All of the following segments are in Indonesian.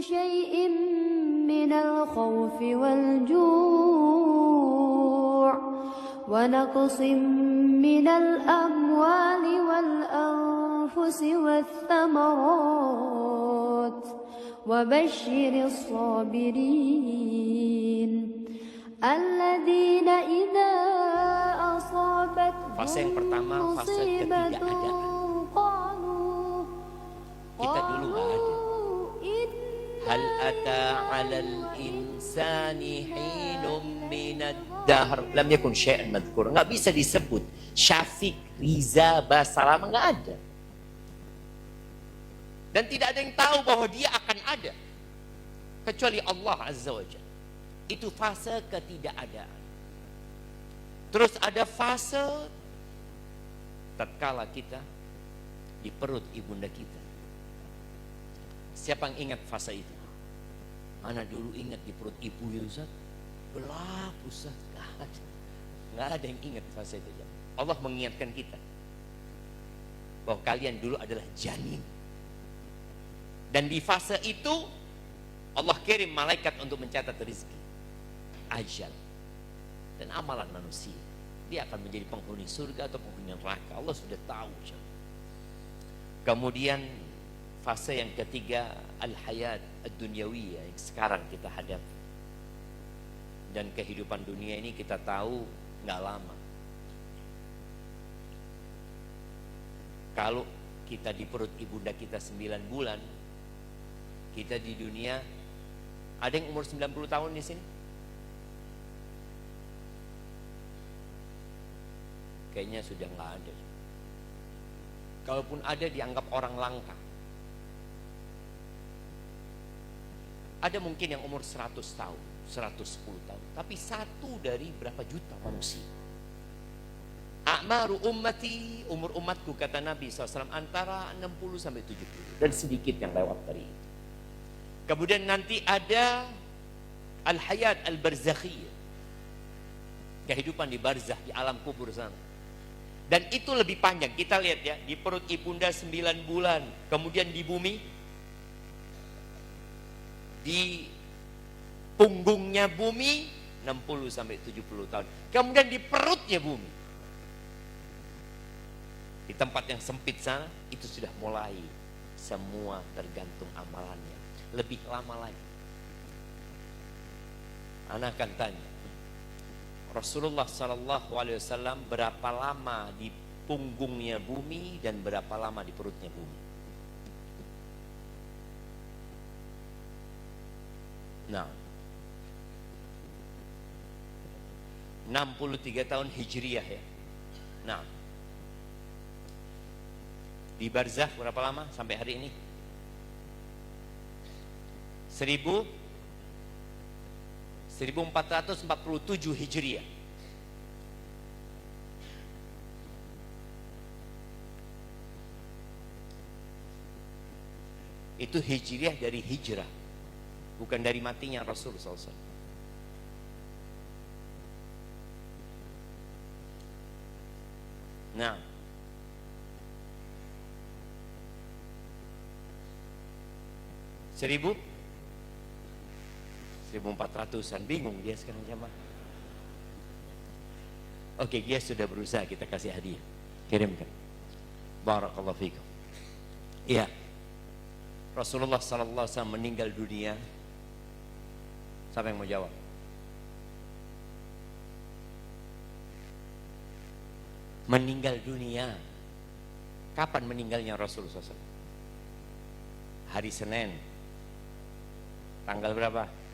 شيء من الخوف والجوع ونقص من الأموال والأنفس والثمرات وبشر الصابرين الذين إذا أصابتهم Fase yang pertama, fase ketidakadaan. Kita dulu nggak ada. Hal ata 'alal insani hinum minad dahr lam yakun syai'an madhkur. Nggak bisa disebut. Syafiq, Riza, Basalam nggak ada. Dan tidak ada yang tahu bahwa dia akan ada kecuali Allah Azza wa Jalla. Itu fase ketidakadaan. Terus ada fase tatkala kita di perut ibunda kita. Siapa yang ingat fase itu? Ana dulu ingat di perut ibu ya Ustaz. Gelap Ustaz. Nggak ada yang ingat fase itu. Allah mengingatkan kita bahwa kalian dulu adalah janin. Dan di fase itu Allah kirim malaikat untuk mencatat rezeki, ajal, dan amalan manusia. Dia akan menjadi penghuni surga atau penghuni neraka. Allah sudah tahu. Kemudian fase yang ketiga, al-hayat ad-dunyawiyah yang sekarang kita hadapi. Dan kehidupan dunia ini kita tahu nggak lama. Kalau kita di perut ibunda kita 9 bulan, kita di dunia, ada yang umur 90 tahun di sini? Kayaknya sudah nggak ada. Kalaupun ada, dianggap orang langka. Ada mungkin yang umur 100 tahun, 110 tahun. Tapi satu dari berapa juta manusia. A'maru ummati, umur umatku kata Nabi SAW antara 60 sampai 70. Dan sedikit yang lewat dari itu. Kemudian nanti ada al-hayat al-barzakhiyah. Kehidupan di barzakh, di alam kubur sana. Dan itu lebih panjang. Kita lihat ya, di perut ibunda 9 bulan. Kemudian di bumi, di punggungnya bumi 60 sampai 70 tahun. Kemudian di perutnya bumi, di tempat yang sempit sana, itu sudah mulai semua tergantung amalannya. Lebih lama lagi. Anak akan tanya, Rasulullah SAW berapa lama di punggungnya bumi dan berapa lama di perutnya bumi? Nah, 63 tahun Hijriyah ya. Nah, di barzakh berapa lama sampai hari ini? 1447 Hijriah. Itu Hijriah dari hijrah, bukan dari matinya Rasul SAW. Nah, seribu 1400-an, bingung dia sekarang jamaah. Oke, dia sudah berusaha, kita kasih hadiah, kirimkan. Barakallahu fikum. Iya, Rasulullah SAW meninggal dunia. Siapa yang mau jawab? Meninggal dunia. Kapan meninggalnya Rasulullah SAW? Hari Senin. Tanggal berapa?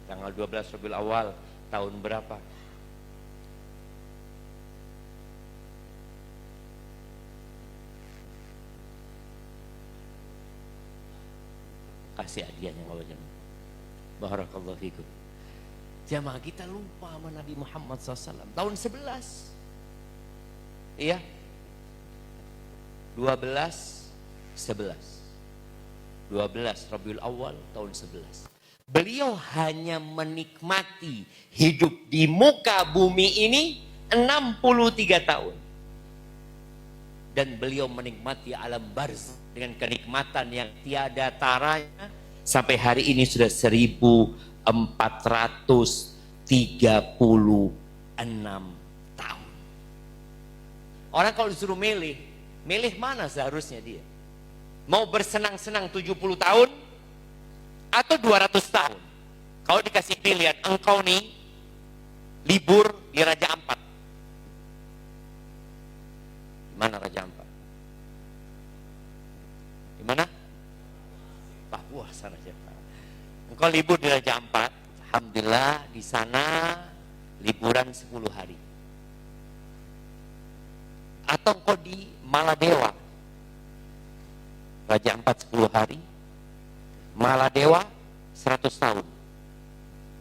Tanggal 12 Rabiul Awal. Tahun berapa? Kasih hadiahnya kalau jemaah. Barakallahu fikum. Jamaah kita lupa sama Nabi Muhammad SAW. Tahun 11. Iya. 12 Rabiul Awal tahun 11. Beliau hanya menikmati hidup di muka bumi ini 63 tahun. dan beliau menikmati alam barzakh dengan kenikmatan yang tiada taranya sampai hari ini sudah 1436 tahun. Orang kalau disuruh milih mana seharusnya dia? Mau bersenang-senang 70 tahun atau 200 tahun? Kalau dikasih pilihan, engkau nih libur di Raja Ampat. Di mana Raja Ampat? Di mana? Papua sana siapa? Engkau libur di Raja Ampat, alhamdulillah di sana liburan 10 hari. Atau engkau di Maladewa, Raja Ampat 10 hari, Maladewa 100 tahun.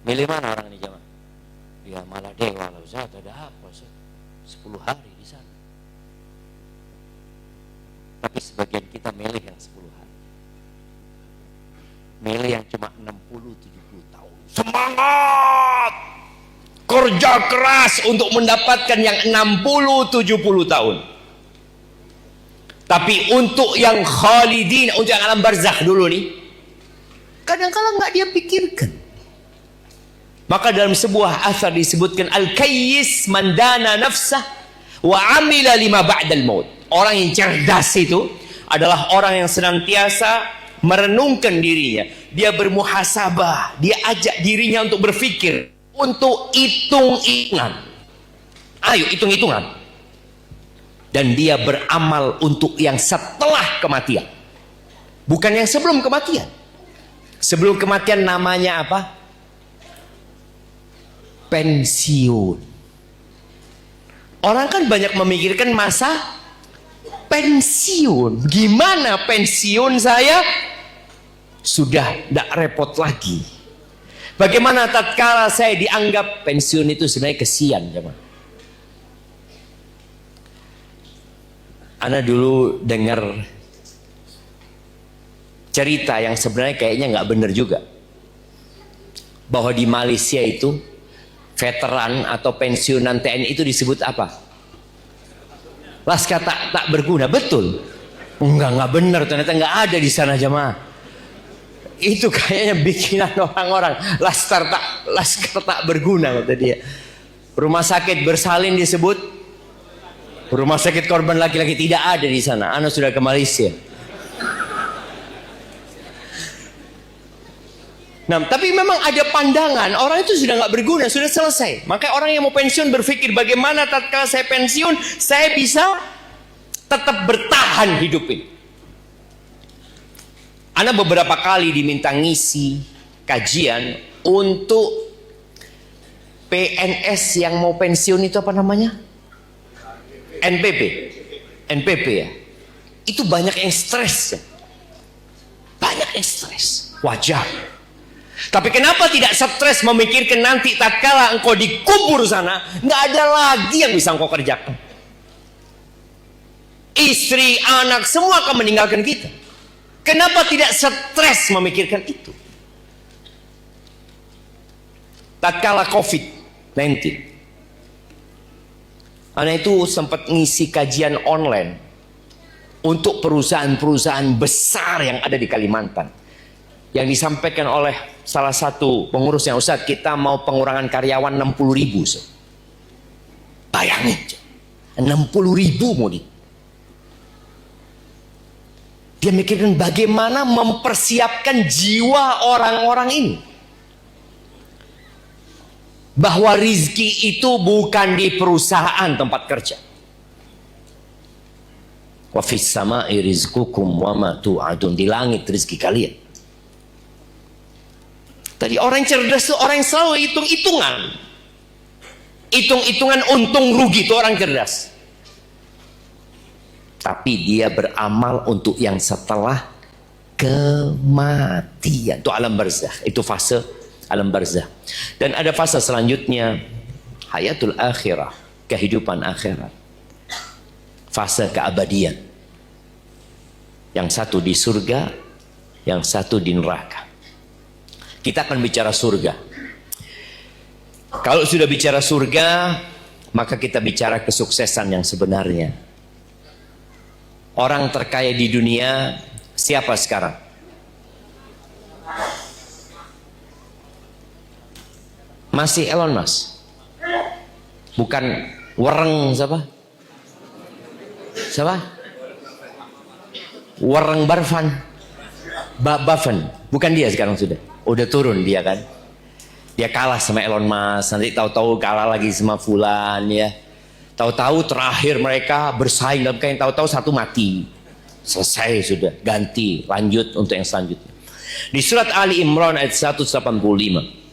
Milih mana orang ini jemaah? Ya Maladewa lah Ustaz, ada apa Ustaz? 10 hari di sana. Tapi sebagian kita milih yang 10 hari. Milih yang cuma 60-70 tahun. Semangat! Kerja keras untuk mendapatkan yang 60-70 tahun. Tapi untuk yang khalidin, untuk yang alam barzakh dulu nih, kadang-kadang nggak dia pikirkan. Maka dalam sebuah asar disebutkan al-kayyis mandana nafsah wa amila lima ba'dal maut. Orang yang cerdas itu adalah orang yang senantiasa merenungkan dirinya. Dia bermuhasabah, dia ajak dirinya untuk berpikir, untuk hitung-hitungan. Ayo hitung-hitungan. Dan dia beramal untuk yang setelah kematian. Bukan yang sebelum kematian. Sebelum kematian namanya apa? Pensiun. Orang kan banyak memikirkan masa pensiun. Gimana pensiun saya? Sudah tidak repot lagi. Bagaimana tatkala saya dianggap pensiun itu sebenarnya kesian, teman. Ana dulu dengar cerita yang sebenarnya kayaknya nggak benar juga, bahwa di Malaysia itu veteran atau pensiunan TNI itu disebut apa? Laskar tak berguna. Betul? Enggak benar, ternyata nggak ada di sana jemaah. Itu kayaknya bikinan orang-orang. Laskar tak berguna kata dia. Rumah sakit bersalin disebut rumah sakit korban laki-laki. Tidak ada di sana. Ana sudah ke Malaysia. Nah, tapi memang ada pandangan orang itu sudah nggak berguna, sudah selesai. Maka orang yang mau pensiun berpikir bagaimana tatkala saya pensiun saya bisa tetap bertahan hidup ini. Ana beberapa kali diminta ngisi kajian untuk PNS yang mau pensiun itu apa namanya? NPP ya. Itu banyak yang stres. Banyak yang stres. Wajar. Tapi kenapa tidak stres memikirkan nanti tatkala engkau dikubur sana, nggak ada lagi yang bisa engkau kerjakan. Istri, anak, semua akan meninggalkan kita. Kenapa tidak stres memikirkan itu? Tatkala COVID-19, anak itu sempat ngisi kajian online untuk perusahaan-perusahaan besar yang ada di Kalimantan. Yang disampaikan oleh salah satu pengurusnya, Ustaz, kita mau pengurangan karyawan 60.000. Bayangin, 60.000 mau dia mikirkan bagaimana mempersiapkan jiwa orang-orang ini. Bahwa rizki itu bukan di perusahaan tempat kerja. Wa fis sama'i rizqukum wa ma tu'adun. Di langit rizki kalian. Tadi orang cerdas itu orang yang selalu hitung-hitungan. Hitung-hitungan untung rugi itu orang cerdas. Tapi dia beramal untuk yang setelah kematian. Itu alam barzakh. Itu fase alam barzakh. Dan ada fase selanjutnya, hayatul akhirah, kehidupan akhirat. Fase keabadian. Yang satu di surga, yang satu di neraka. Kita akan bicara surga. Kalau sudah bicara surga, maka kita bicara kesuksesan yang sebenarnya. orang terkaya di dunia siapa sekarang? Masih Elon Musk. Bukan Warren siapa? Siapa? Warren Buffett. Bukan dia sekarang sudah. Udah turun dia kan. Dia kalah sama Elon Musk. Nanti tahu-tahu kalah lagi sama fulan ya. Tahu-tahu terakhir mereka bersaing dalam kain, tahu-tahu satu mati. Selesai sudah, ganti, lanjut untuk yang selanjutnya. Di surat Ali Imran ayat 185.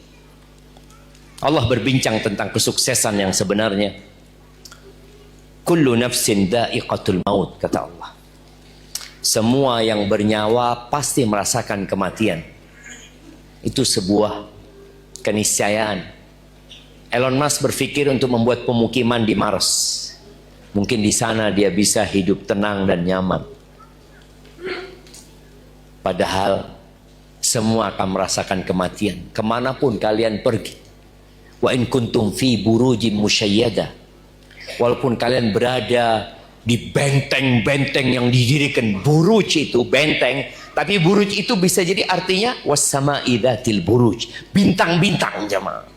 Allah berbincang tentang kesuksesan yang sebenarnya. Kullu nafsin dha'iqatul maut, kata Allah. Semua yang bernyawa pasti merasakan kematian. Itu sebuah keniscayaan. Elon Musk berpikir untuk membuat pemukiman di Mars. Mungkin di sana dia bisa hidup tenang dan nyaman. Padahal semua akan merasakan kematian. Kemanapun kalian pergi. Wa in kuntum fi burujin musyayyada. Walaupun kalian berada di benteng-benteng yang didirikan, buruj itu benteng, tapi buruj itu bisa jadi artinya wassama'i dzatil buruj, bintang-bintang jemaah.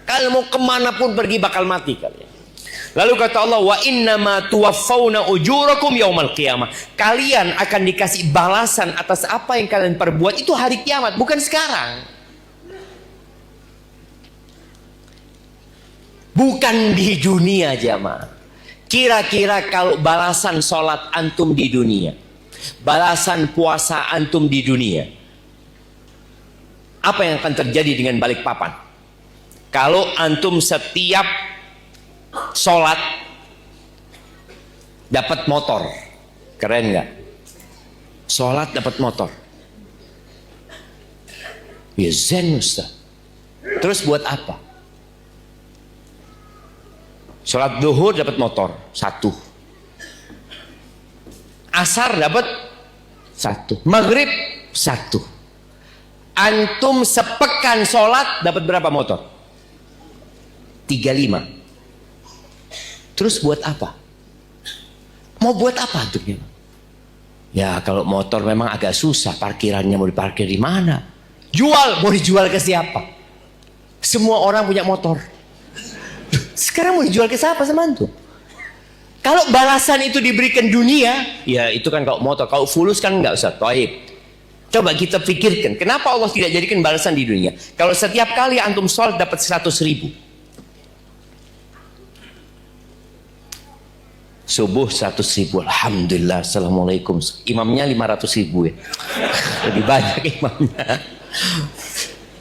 Kalian mau kemanapun pergi bakal mati kalian. Lalu kata Allah, wa innama tuwaffawna ujurakum yaumal qiyamah. Kalian akan dikasih balasan atas apa yang kalian perbuat itu hari kiamat, bukan sekarang. Bukan di dunia jamaah. Kira-kira kalau balasan sholat antum di dunia, balasan puasa antum di dunia, apa yang akan terjadi dengan Balikpapan? Kalau antum setiap sholat dapat motor, keren nggak? Sholat dapat motor, ya zen Ustaz. Terus buat apa? Sholat duhur dapat motor 1, asar dapat 1, maghrib 1. Antum sepekan sholat dapat berapa motor? 35. Terus buat apa? Mau buat apa antumnya? Ya kalau motor memang agak susah, parkirannya mau diparkir di mana? Jual, mau dijual ke siapa? Semua orang punya motor. Sekarang mau dijual ke siapa sama antum? Kalau balasan itu diberikan dunia, ya itu kan kalau motor, kalau fulus kan enggak usah. Taib. Coba kita pikirkan, kenapa Allah tidak jadikan balasan di dunia? Kalau setiap kali antum sholat dapat 100.000. Subuh 100.000, alhamdulillah, assalamualaikum. Imamnya 500.000 ya. Lebih banyak imamnya.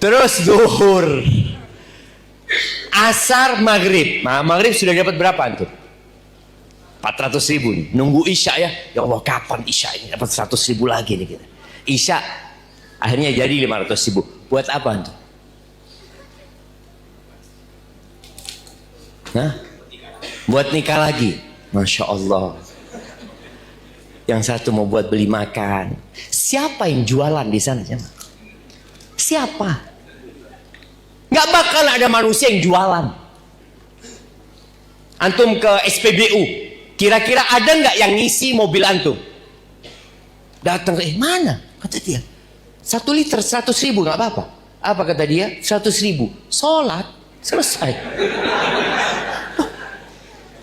Terus zuhur, asar, maghrib. Nah, maghrib sudah dapat berapa antum? 400.000 nih. Nunggu isya ya. Ya Allah, kapan isya ini dapat 100.000 lagi nih kita. Isya akhirnya jadi 500.000. Buat apa antum? Nah, buat nikah lagi. Masya Allah. Yang satu mau buat beli makan. Siapa yang jualan di sana? Siapa? Gak bakal ada manusia yang jualan. Antum ke SPBU, kira-kira ada nggak yang ngisi mobil antum? Datang, mana? Kata dia, 1 liter 100.000 nggak apa-apa. Apa kata dia? 100.000. Sholat selesai.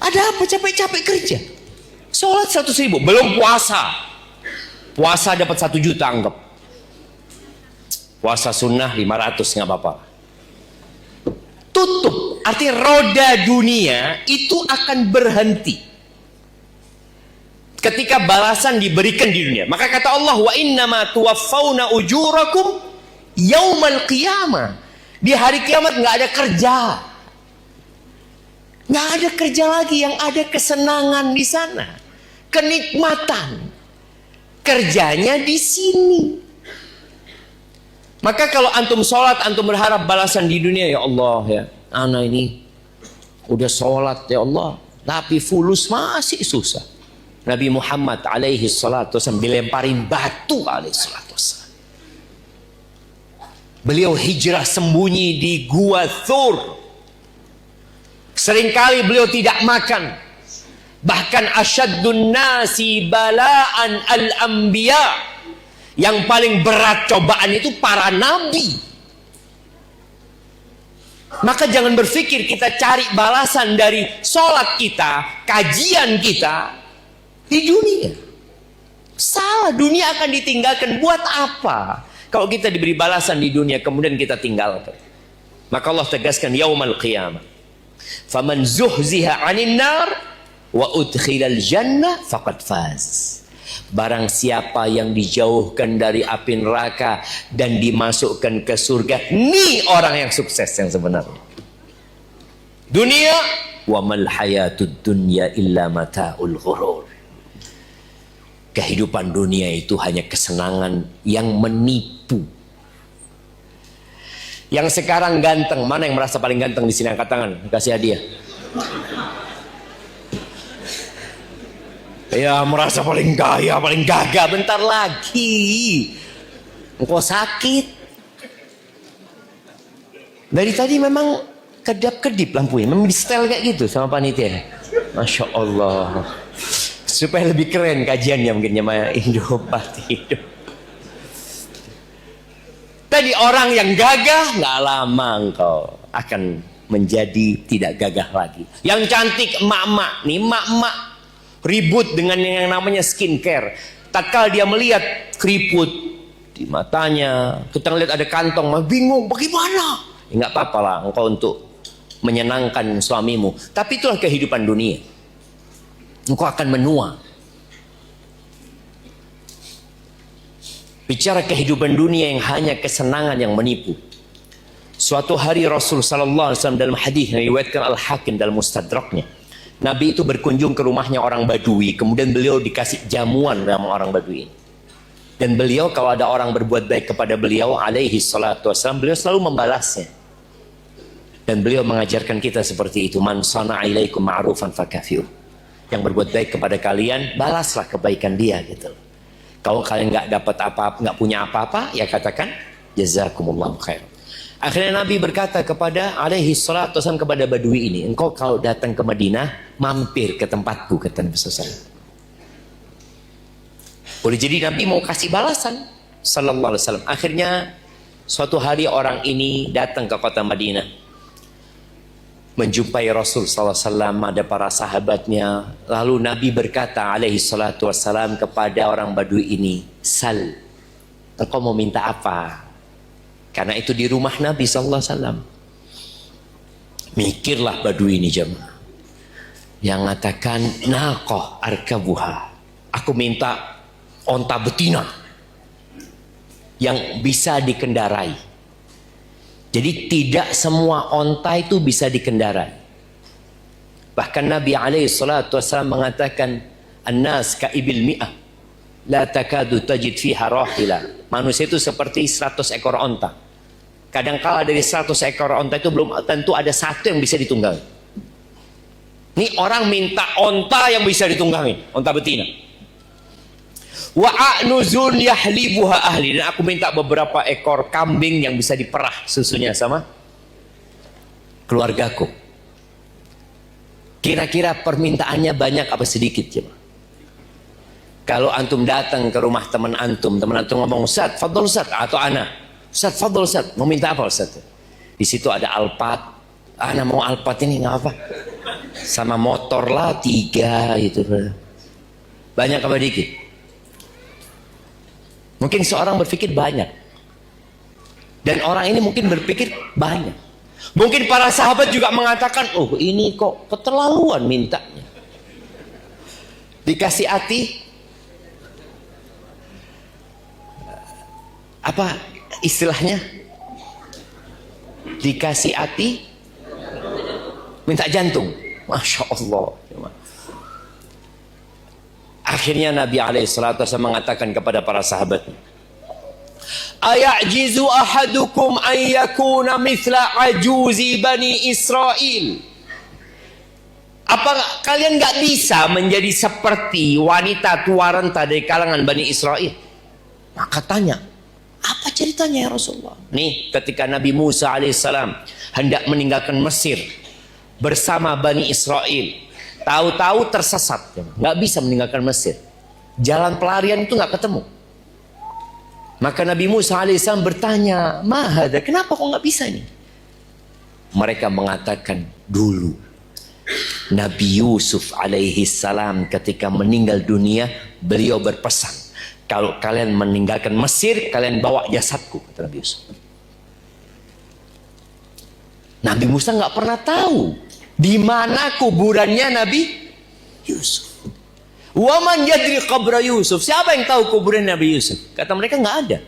Ada apa capek-capek kerja? Sholat 100.000, belum puasa. Puasa dapat 1 juta anggap. Puasa sunnah 500 nggak apa-apa. Tutup, artinya roda dunia itu akan berhenti ketika balasan diberikan di dunia. Maka kata Allah, wa innama tuwaffawna ujurakum yaumal qiyamah. Di hari kiamat nggak ada kerja. Nggak ada kerja lagi, yang ada kesenangan di sana, kenikmatan. Kerjanya di sini. Maka kalau antum sholat, antum berharap balasan di dunia, ya Allah ya, ana ini udah sholat ya Allah, tapi fulus masih susah. Nabi Muhammad alaihi salatu wasallam dilemparin batu alaihi salatu wasallam. Beliau hijrah sembunyi di gua Thur. Seringkali beliau tidak makan. Bahkan asyaddun nasi balaan al-anbiya. Yang paling berat cobaan itu para nabi. Maka jangan berpikir kita cari balasan dari sholat kita, kajian kita di dunia. Salah, dunia akan ditinggalkan. Buat apa kalau kita diberi balasan di dunia kemudian kita tinggalkan? Maka Allah tegaskan yaumal qiyamah, faman zuhziha 'anil nar wa udkhilal jannah faqad faz. Barang siapa yang dijauhkan dari api neraka dan dimasukkan ke surga, ini orang yang sukses yang sebenarnya. Dunia wa mal hayatud dunya illa mata'ul ghurur. Kehidupan dunia itu hanya kesenangan yang menipu. Yang sekarang ganteng, mana yang merasa paling ganteng di sini? Angkat tangan, kasih hadiah. Ya, merasa paling kaya, paling gagah. Bentar lagi engkau sakit. Dari tadi memang kedap-kedip lampunya, memang di setel kayak gitu sama panitia. Masya Allah. Supaya lebih keren kajiannya mungkin sama Indopati hidup. Tadi orang yang gagah, nggak lama engkau akan menjadi tidak gagah lagi. Yang cantik emak-emak, nih emak-emak ribut dengan yang namanya skincare. Tatkala dia melihat keriput di matanya, kita ngeliat ada kantong, bingung bagaimana? Ya, nggak apa-apa lah engkau untuk menyenangkan suamimu. Tapi itulah kehidupan dunia. Engkau akan menua. Bicara kehidupan dunia yang hanya kesenangan yang menipu. Suatu hari Rasul sallallahu alaihi wasallam dalam hadis yang diriwayatkan Al-Hakim dalam Mustadraknya, Nabi itu berkunjung ke rumahnya orang Badui, kemudian beliau dikasih jamuan sama orang Badui. Dan beliau kalau ada orang berbuat baik kepada beliau alaihi salatu wassalam, beliau selalu membalasnya. Dan beliau mengajarkan kita seperti itu, man sana'a ilaikum ma'rufan fakafi'u. Yang berbuat baik kepada kalian, balaslah kebaikan dia gitu. Kalau kalian nggak dapat apa-apa, nggak punya apa-apa, ya katakan jazakumullahu khair. Akhirnya Nabi berkata kepada alaihi salatu wasallam kepada Badui ini, engkau kalau datang ke Madinah mampir ke tempatku, kata Nabi SAW. Boleh jadi Nabi mau kasih balasan sallallahu alaihi wasallam. Akhirnya suatu hari orang ini datang ke kota Madinah, menjumpai Rasul sallallahu alaihi wasallam, ada para sahabatnya. Lalu Nabi berkata alaihi salatu wasallam kepada orang Badui ini, sal, engkau mau minta apa? Karena itu di rumah Nabi sallallahu alaihi wasallam. Mikirlah Badui ini jemaah, yang mengatakan naqah arkabuha, aku minta onta betina yang bisa dikendarai. Jadi tidak semua onta itu bisa dikendarai. Bahkan Nabi alaihi salatu wasallam mengatakan an-nas ka ibil mi'ah la takadu tajid fiha rahila. Manusia itu seperti 100 ekor onta. Kadangkala dari 100 ekor onta itu belum tentu ada satu yang bisa ditunggangi. Ini orang minta onta yang bisa ditunggangi, onta betina. Wa a'nuzun yahlibuha ahli, dan aku minta beberapa ekor kambing yang bisa diperah susunya sama keluargaku. Kira-kira permintaannya banyak apa sedikit coba? Kalau antum datang ke rumah teman antum ngomong, Ustaz, fadol Ustaz, atau ana, Ustaz, fadol Ustaz, mau minta apa Ustaz? Di situ ada Alphard, ana mau Alphard ini nggak apa? Sama motor lah 3 gitu. Banyak apa dikit? Mungkin seorang berpikir banyak. Dan orang ini mungkin berpikir banyak. Mungkin para sahabat juga mengatakan, oh ini kok keterlaluan mintanya. Dikasih hati, apa istilahnya? Dikasih hati, minta jantung. Masya Allah. Akhirnya Nabi alaihissalatu wasallam mengatakan kepada para sahabat, ayajizu ahadukum an yakuna mithla ajuzi bani Israel. Apa kalian nggak bisa menjadi seperti wanita tua renta dari kalangan Bani Israel? Maka tanya, apa ceritanya ya Rasulullah? Nih, ketika Nabi Musa alaihissalam hendak meninggalkan Mesir bersama Bani Israel, Tahu-tahu tersesat, nggak bisa meninggalkan Mesir. Jalan pelarian itu nggak ketemu. Maka Nabi Musa alaihissalam bertanya, "Mahada, kenapa kok nggak bisa ini?" Mereka mengatakan, dulu Nabi Yusuf alaihissalam ketika meninggal dunia, beliau berpesan, kalau kalian meninggalkan Mesir, kalian bawa jasadku, kata Nabi Yusuf. Nabi Musa nggak pernah tahu di mana kuburannya Nabi Yusuf. Waman yadri qabra Yusuf. Siapa yang tahu kuburan Nabi Yusuf? Kata mereka nggak ada.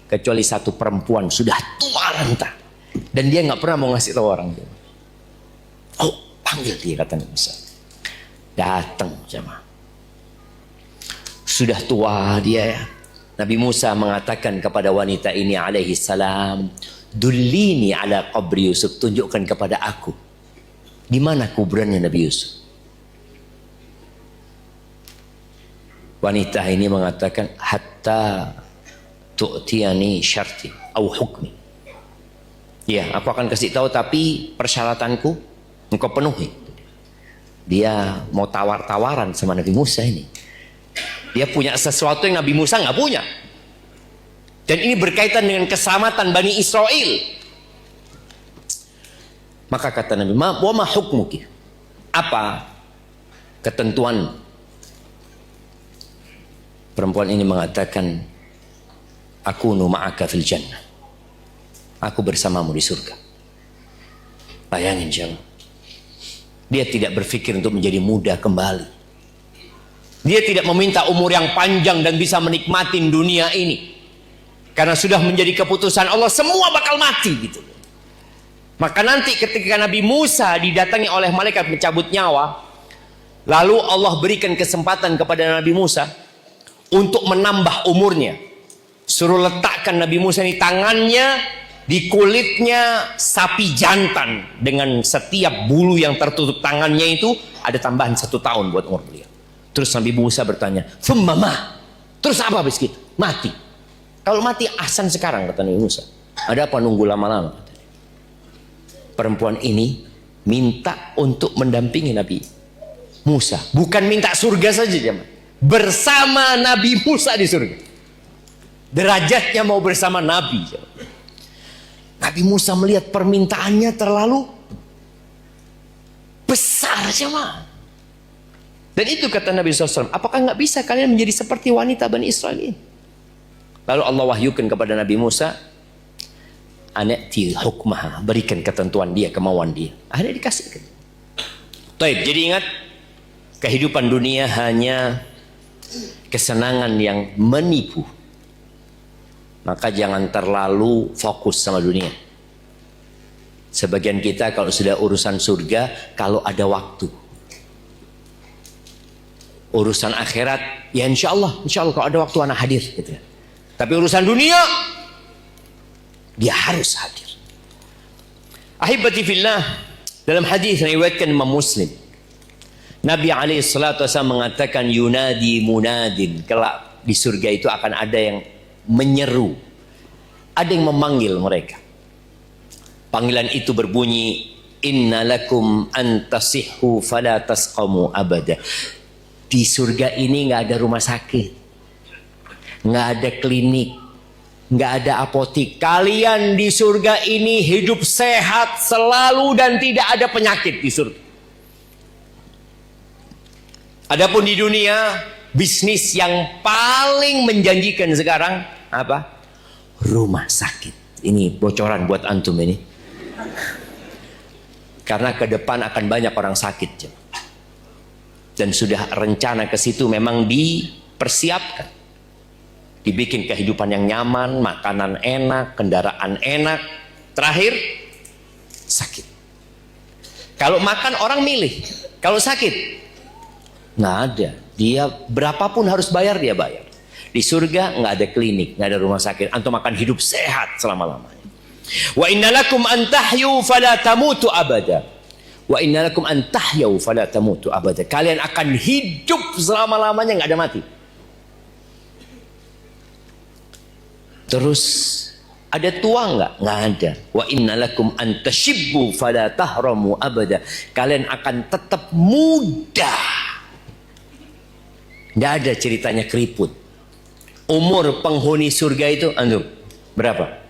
Kecuali satu perempuan sudah tua renta. Dan dia nggak pernah mau ngasih tahu orang. Oh, panggil dia, kata Nabi Musa. Datang jemaah. Sudah tua dia ya. Nabi Musa mengatakan kepada wanita ini alaihi salam, "Dullini ala qabri Yusuf." Tunjukkan kepada aku di mana kuburannya Nabi Yusuf. Wanita ini mengatakan, hatta tu'tiyani syarti au hukmi. Ya, aku akan kasih tahu tapi persyaratanku engkau penuhi. Dia mau tawar-tawaran sama Nabi Musa ini. Dia punya sesuatu yang Nabi Musa nggak punya. Dan ini berkaitan dengan keselamatan Bani Israel. Maka kata Nabi, "Wa ma hukmuki?" Apa ketentuan? Perempuan ini mengatakan, "Aku ma'aka fil jannah." Aku bersamamu di surga. Bayangin jemaah. Dia tidak berpikir untuk menjadi muda kembali. Dia tidak meminta umur yang panjang dan bisa menikmati dunia ini. Karena sudah menjadi keputusan Allah, semua bakal mati gitu. Maka nanti ketika Nabi Musa didatangi oleh malaikat mencabut nyawa, lalu Allah berikan kesempatan kepada Nabi Musa untuk menambah umurnya. Suruh letakkan Nabi Musa ini tangannya di kulitnya sapi jantan. Dengan setiap bulu yang tertutup tangannya itu ada tambahan 1 tahun buat umur beliau. Terus Nabi Musa bertanya, "Thumma ma?" Terus apa habis gitu? Mati. Kalau mati ahsan sekarang, kata Nabi Musa. Ada apa nunggu lama-lama? Perempuan ini minta untuk mendampingi Nabi Musa. Bukan minta surga saja, jemaah. Bersama Nabi Musa di surga. Derajatnya mau bersama Nabi. Nabi Musa melihat permintaannya terlalu besar, jemaah. Dan itu kata Nabi SAW, apakah nggak bisa kalian menjadi seperti wanita Bani Israel ini? Lalu Allah wahyukan kepada Nabi Musa, "Anati hukmaha," berikan ketentuan dia, kemauan dia. Akhirnya dikasihkan. Taib, jadi ingat, kehidupan dunia hanya kesenangan yang menipu. Maka jangan terlalu fokus sama dunia. Sebagian kita kalau sudah urusan surga, kalau ada waktu. Urusan akhirat, ya insya Allah kalau ada waktu anak hadir gitu. Tapi urusan dunia, dia harus hadir. Ahibati fillah, dalam hadis yang diriwayatkan Imam Muslim, Nabi alaihissalatu wasallam mengatakan, "Yunadi munadin." Kelak di surga itu akan ada yang menyeru, ada yang memanggil mereka. Panggilan itu berbunyi, "Inna lakum antasihhu fala tasqamu abada." Di surga ini nggak ada rumah sakit, nggak ada klinik, nggak ada apotik. Kalian di surga ini hidup sehat selalu dan tidak ada penyakit di surga. Adapun di dunia, bisnis yang paling menjanjikan sekarang apa? Rumah sakit. Ini bocoran buat antum ini. Karena ke depan akan banyak orang sakit. Dan sudah rencana ke situ memang dipersiapkan. Dibikin kehidupan yang nyaman, makanan enak, kendaraan enak. Terakhir, sakit. Kalau makan orang milih. Kalau sakit, nggak ada. Dia berapapun harus bayar, dia bayar. Di surga nggak ada klinik, nggak ada rumah sakit. Antum akan hidup sehat selama-lamanya. Wa innalakum an tahyu fala tamutu abada. Wa innalakum an tahyu fala tamutu abada. Kalian akan hidup selama-lamanya, nggak ada mati. Terus Ada tua enggak? Enggak ada. Wa innalakum antashibbu fala tahramu abada. Kalian akan tetap muda. Enggak ada ceritanya keriput. Umur penghuni surga itu antum berapa?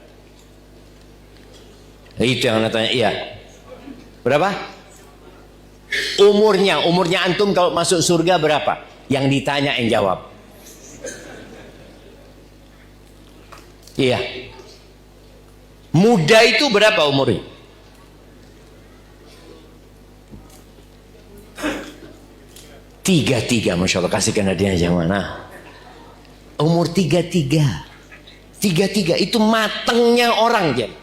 Itu yang tanya. Iya. Berapa? Umurnya antum kalau masuk surga berapa? Yang ditanya yang jawab. Iya. Muda itu berapa umurnya? Tiga, Masya Allah, kasihkan hadiahnya yang mana? Umur tiga itu matengnya orang jadi.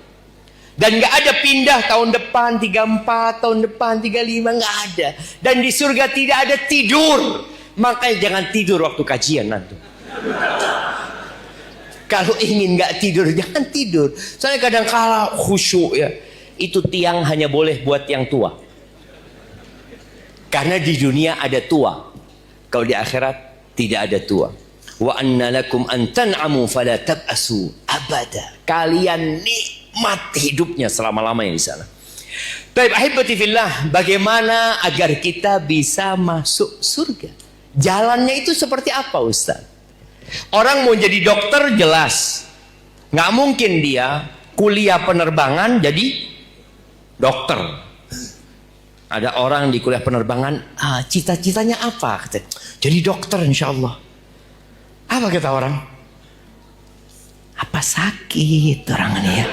Dan nggak ada pindah tahun depan 34, tahun depan 35, nggak ada. Dan di surga tidak ada tidur. Makanya jangan tidur waktu kajian nanti. Kalau ingin nggak tidur, jangan tidur. Soalnya kadang kala khusyuk ya. Itu tiang hanya boleh buat yang tua. Karena di dunia ada tua. Kalau di akhirat tidak ada tua. Wa anna lakum an tan'amu fala tab'asu abada. Kalian nikmat hidupnya selama-lamanya di sana. Baik, ahibati fillah, bagaimana agar kita bisa masuk surga? Jalannya itu seperti apa, Ustaz? Orang mau jadi dokter jelas, nggak mungkin dia kuliah penerbangan jadi dokter. Ada orang di kuliah penerbangan, cita-citanya apa? Jadi dokter insya Allah. Apa kata orang? Apa sakit orang ini ya?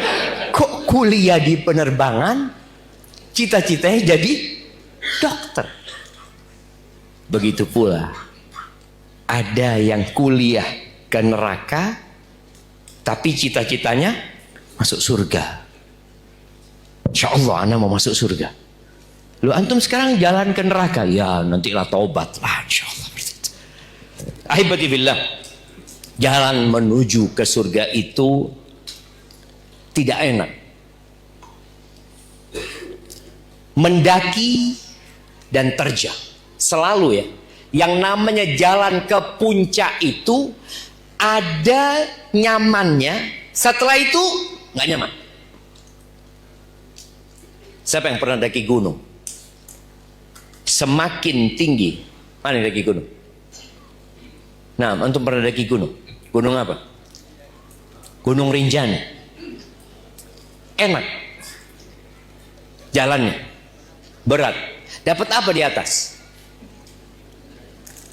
Kok kuliah di penerbangan, cita-citanya jadi dokter? Begitu pula ada yang kuliah ke neraka tapi cita-citanya masuk surga. Insya Allah anak mau masuk surga. Lu antum sekarang jalan ke neraka, ya nantilah taubat lah insya Allah. Ahibati billah, jalan menuju ke surga itu tidak enak. Mendaki dan terjang selalu ya. Yang namanya jalan ke puncak itu ada nyamannya, setelah itu nggak nyaman. Siapa yang pernah daki gunung? Semakin tinggi, mana yang daki gunung? Nah, antum pernah daki gunung? Gunung apa? Gunung Rinjani. Enak jalannya, berat. Dapat apa di atas?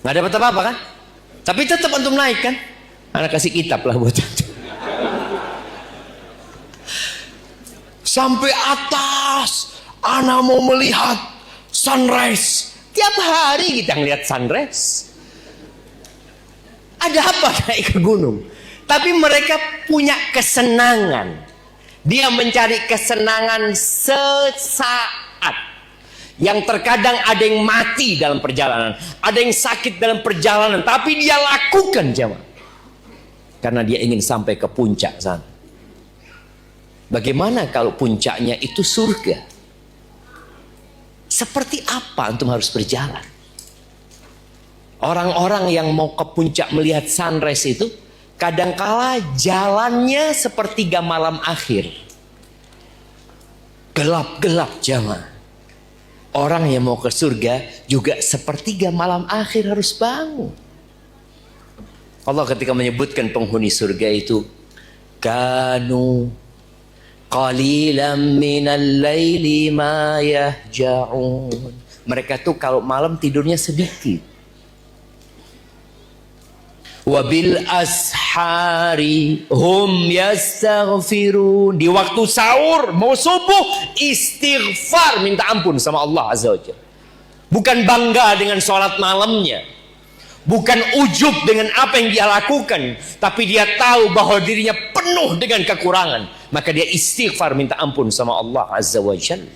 Nggak dapat apa-apa kan? Tapi tetap antum naik kan? Anak kasih kitab lah buat antum. Sampai atas, anak mau melihat sunrise. Tiap hari kita ngelihat sunrise. Ada apa naik ke gunung? Tapi mereka punya kesenangan. Dia mencari kesenangan sesaat. Yang terkadang ada yang mati dalam perjalanan, ada yang sakit dalam perjalanan, tapi dia lakukan jemaah karena dia ingin sampai ke puncak sana. Bagaimana kalau puncaknya itu surga? Seperti apa antum harus berjalan? Orang-orang yang mau ke puncak melihat sunrise itu kadangkala jalannya sepertiga malam akhir, gelap-gelap jemaah. Orang yang mau ke surga juga sepertiga malam akhir harus bangun. Allah ketika menyebutkan penghuni surga itu, kanu qalilan minal laili ma yahja'un. Mereka tuh kalau malam tidurnya sedikit. Wabil ashari hum yastaghfirun. Di waktu sahur mau subuh istighfar, minta ampun sama Allah Azza wa Jalla. Bukan bangga dengan sholat malamnya, bukan ujub dengan apa yang dia lakukan, tapi dia tahu bahwa dirinya penuh dengan kekurangan, maka dia istighfar, minta ampun sama Allah Azza wa Jalla.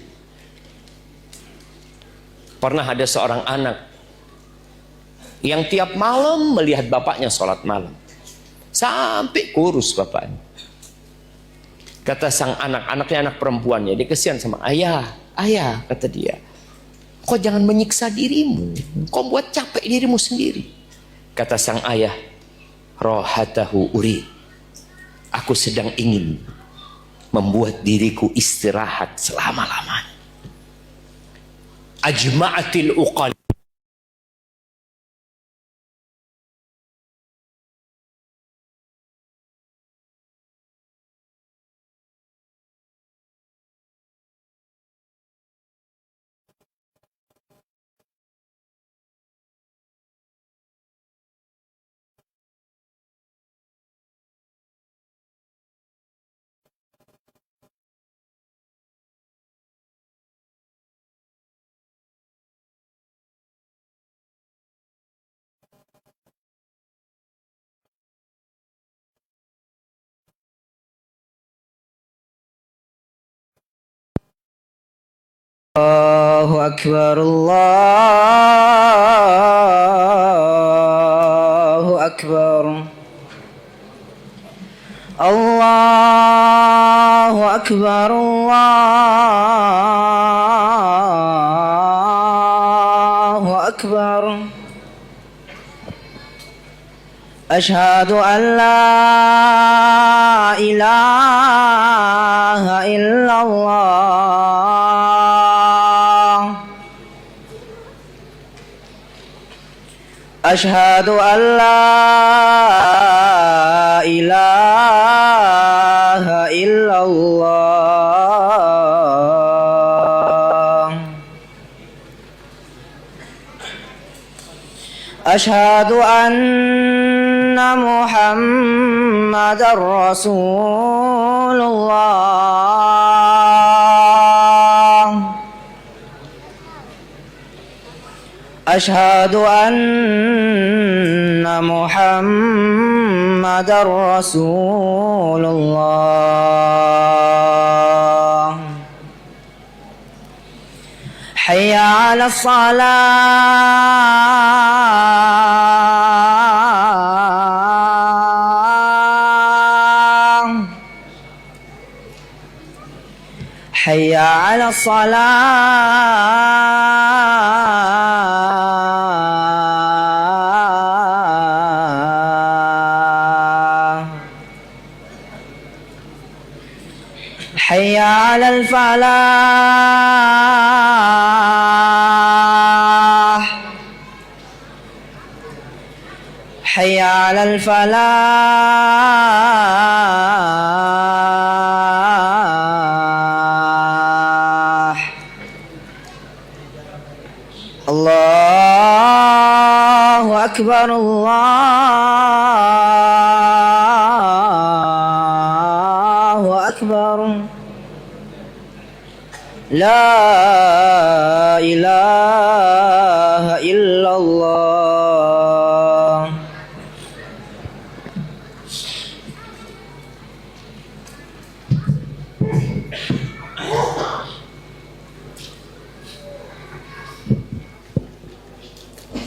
Pernah ada seorang anak yang tiap malam melihat bapaknya sholat malam sampai kurus bapaknya. Kata sang anak, anaknya anak perempuannya, dia kesian sama ayah, kata dia, kau jangan menyiksa dirimu, kau buat capek dirimu sendiri. Kata sang ayah, rohatahu uri, aku sedang ingin membuat diriku istirahat selama-lamanya. Ajma'atil uqal. الله أكبر الله أكبر الله أكبر الله أكبر أشهد أن لا إله إلا الله أشهد أن لا إله إلا الله أشهد أن محمدا رسول الله أشهد أن محمدا رسول الله حي على الصلاة حي على الصلاة حي على الفلاح حي على الفلاح الله أكبر الله أكبر لا إله إلا الله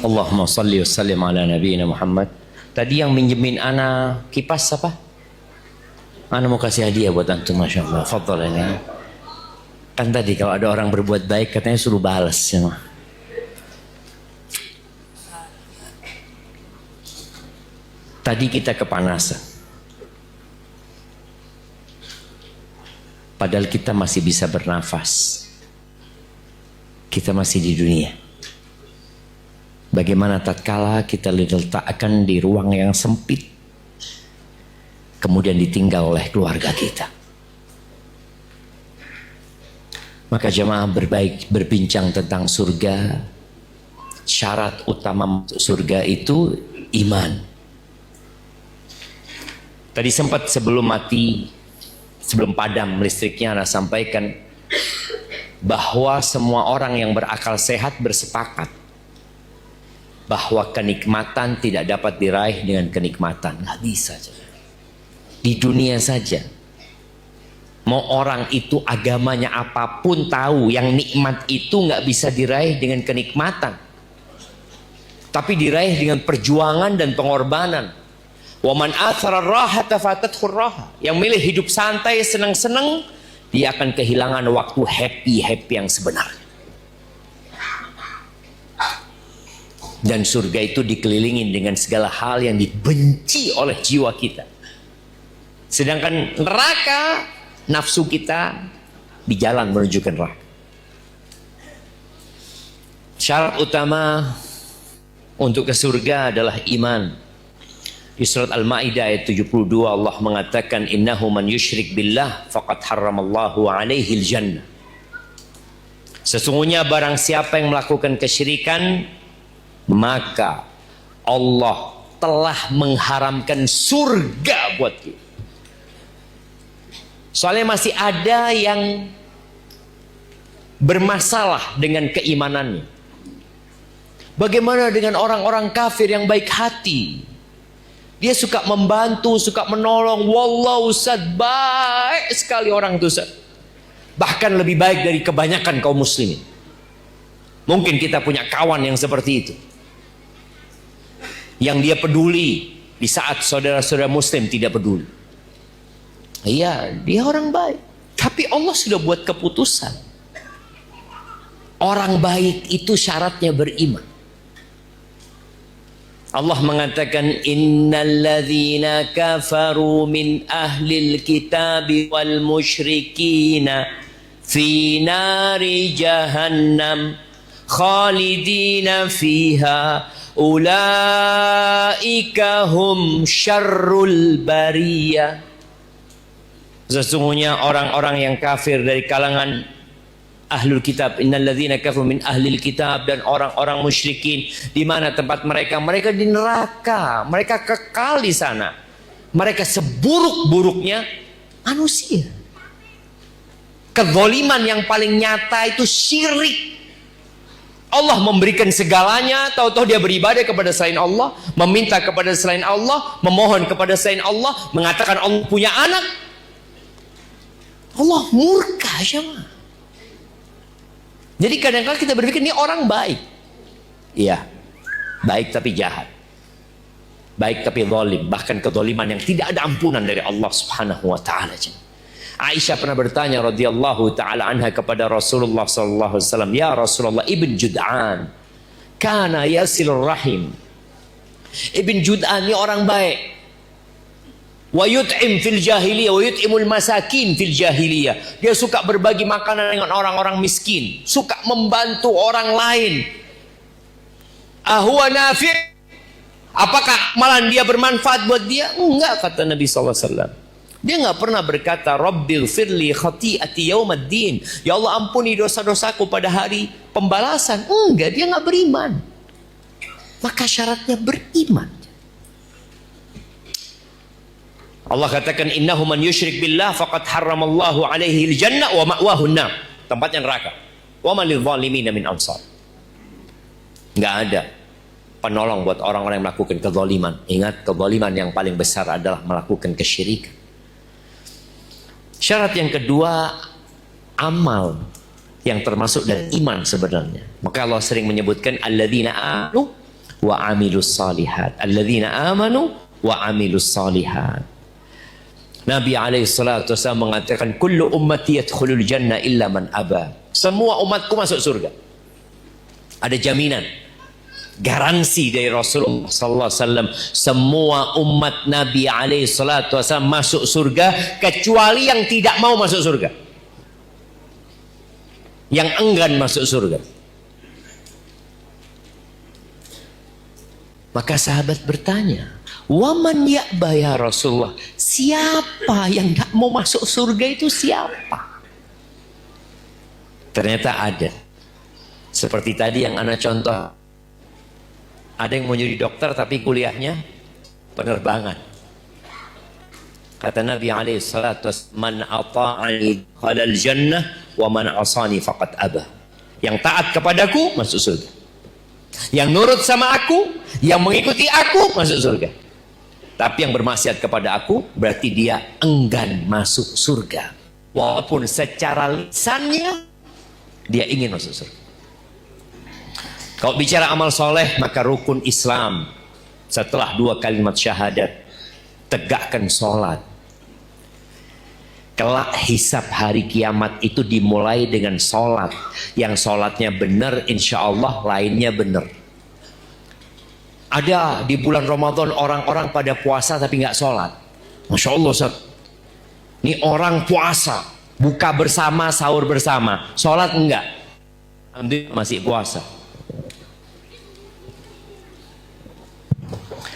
Allahumma salli wa sallim ala nabiyina Muhammad. Tadi yang minjemin ana kipas apa? Ana mau kasih hadiah buat antum, Masya Allah. Fadhal ini. Kan tadi kalau ada orang berbuat baik katanya suruh balas ya. Tadi kita kepanasan. Padahal kita masih bisa bernafas. Kita masih di dunia. Bagaimana tatkala kita diletakkan di ruang yang sempit, kemudian ditinggal oleh keluarga kita. Maka jemaah berbincang tentang surga. Syarat utama surga itu iman. Tadi sempat sebelum mati, sebelum padam listriknya, Anda sampaikan bahwa semua orang yang berakal sehat bersepakat bahwa kenikmatan tidak dapat diraih dengan kenikmatan. Nggak bisa. Di dunia saja. Mau orang itu agamanya apapun tahu yang nikmat itu nggak bisa diraih dengan kenikmatan. Tapi diraih dengan perjuangan dan pengorbanan. Wa man athara rahata fatathu raha. Yang milih hidup santai, senang-senang, dia akan kehilangan waktu happy yang sebenarnya. Dan surga itu dikelilingi dengan segala hal yang dibenci oleh jiwa kita. Sedangkan neraka nafsu kita di jalan menuju ke neraka. Syarat utama untuk ke surga adalah iman. Di surat Al-Maidah ayat 72 Allah mengatakan innahu man yusyrik billah faqad harramallahu alaihi al-jannah. Sesungguhnya barang siapa yang melakukan kesyirikan, maka Allah telah mengharamkan surga buat kita. Soalnya masih ada yang bermasalah dengan keimanannya. Bagaimana dengan orang-orang kafir yang baik hati? Dia suka membantu, suka menolong. Wallah Ustaz, baik sekali orang itu Ustaz. Bahkan lebih baik dari kebanyakan kaum muslimin. Mungkin kita punya kawan yang seperti itu, yang dia peduli di saat saudara-saudara muslim tidak peduli. Iya, dia orang baik. Tapi Allah sudah buat keputusan. Orang baik itu syaratnya beriman. Allah mengatakan innalladzina kafaru min ahlil kitabi wal musyrikina fi nari jahannam khalidina fiha ulaika hum syarrul bariyah. Sesungguhnya orang-orang yang kafir dari kalangan ahlul kitab, innalladzina kafaru min ahlil kitab, dan orang-orang musyrikin, di mana tempat mereka? Mereka di neraka, mereka kekal di sana. Mereka seburuk-buruknya manusia. Kezaliman yang paling nyata itu syirik. Allah memberikan segalanya, tahu-tahu dia beribadah kepada selain Allah, meminta kepada selain Allah, memohon kepada selain Allah, mengatakan Allah punya anak. Allah murka sama. Jadi kadang-kadang kita berpikir ini orang baik. Iya, baik tapi jahat. Baik tapi zalim, bahkan kezaliman yang tidak ada ampunan dari Allah Subhanahu wa taala. Aisyah pernah bertanya radhiyallahu taala anha kepada Rasulullah sallallahu alaihi wasallam, "Ya Rasulullah, Ibn Jud'an kana yasilur rahim." Ibn Jud'an ini orang baik. Wa yut'im fil jahiliyah wa yut'imul masakin fil jahiliyah. Dia suka berbagi makanan dengan orang-orang miskin, suka membantu orang lain. Ahuwa nafi'? Apakah malah dia bermanfaat buat dia? Enggak, kata Nabi sallallahu alaihi wasallam. Dia enggak pernah berkata Rabbil firli khati'ati yaumaddin, ya Allah ampuni dosa-dosaku pada hari pembalasan. Enggak, dia enggak beriman. Maka syaratnya beriman. Allah katakan innahu man yusyrik billah faqad harramallahu alaihi al-jannah wa ma'wahu an-nar. Tempatnya neraka. Wa man lidh-dhalimin min ansar. Enggak ada penolong buat orang-orang yang melakukan kezaliman. Ingat, kezaliman yang paling besar adalah melakukan kesyirikan. Syarat yang kedua, amal yang termasuk dari iman sebenarnya. Maka Allah sering menyebutkan alladzina amanu wa amilus salihat. Alladzina amanu wa amilus salihat. Nabi alaihissalatu wassalam mengatakan kullu ummati yadkhulul jannah illa man aba. Semua umatku masuk surga. Ada jaminan, garansi dari Rasulullah sallallahu alaihi wasallam, semua umat Nabi alaihissalatu wassalam masuk surga kecuali yang tidak mau masuk surga, yang enggan masuk surga. Maka sahabat bertanya, waman ya'ba ya Rasulullah, siapa yang gak mau masuk surga itu siapa? Ternyata ada. Seperti tadi yang ana contoh, ada yang mau jadi dokter tapi kuliahnya penerbangan. Kata Nabi alaihissalatu man ata'ani khalal jannah wa man asani faqad aba. Yang taat kepadaku masuk surga, yang nurut sama aku, yang mengikuti aku masuk surga. Tapi yang bermaksiat kepada aku berarti dia enggan masuk surga. Walaupun secara lisannya dia ingin masuk surga. Kalau bicara amal soleh, maka rukun Islam setelah 2 kalimat syahadat, tegakkan sholat. Kelak hisab hari kiamat itu dimulai dengan sholat. Yang sholatnya benar, insya Allah lainnya benar. Ada di bulan Ramadan orang-orang pada puasa tapi nggak sholat. Masya Allah Ustaz. Ini orang puasa, buka bersama, sahur bersama, sholat enggak. Alhamdulillah masih puasa.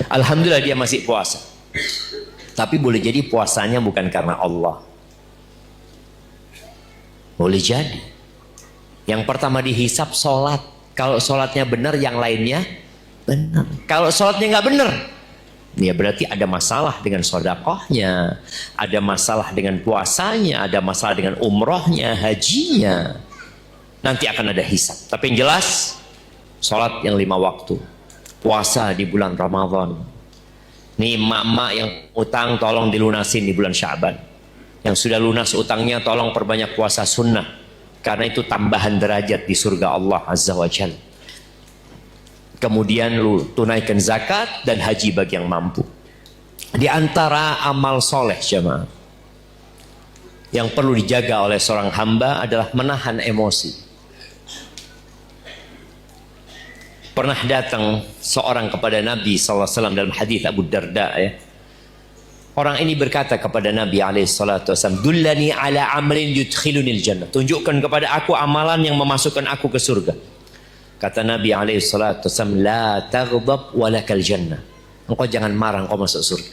Alhamdulillah dia masih puasa. Tapi boleh jadi puasanya bukan karena Allah. Boleh jadi. Yang pertama dihisap sholat. Kalau sholatnya benar, yang lainnya benar. Kalau sholatnya nggak benar, ya berarti ada masalah dengan sedekahnya, ada masalah dengan puasanya, ada masalah dengan umrohnya, hajinya. Nanti akan ada hisab. Tapi yang jelas, sholat yang 5 waktu, puasa di bulan Ramadan. Nih emak-emak yang utang tolong dilunasin di bulan Sya'ban. Yang sudah lunas utangnya tolong perbanyak puasa sunnah. Karena itu tambahan derajat di surga Allah Azza wa Jalla. Kemudian lu tunaikan zakat dan haji bagi yang mampu. Di antara amal soleh jemaah yang perlu dijaga oleh seorang hamba adalah menahan emosi. Pernah datang seorang kepada Nabi SAW dalam hadis Abu Darda ya. Orang ini berkata kepada Nabi SAW, "Dullani ala amalin yudkhilunil jannah." Tunjukkan kepada aku amalan yang memasukkan aku ke surga. Kata Nabi SAW, "La taghdab walakal jannah." Engkau jangan marah, engkau masuk surga.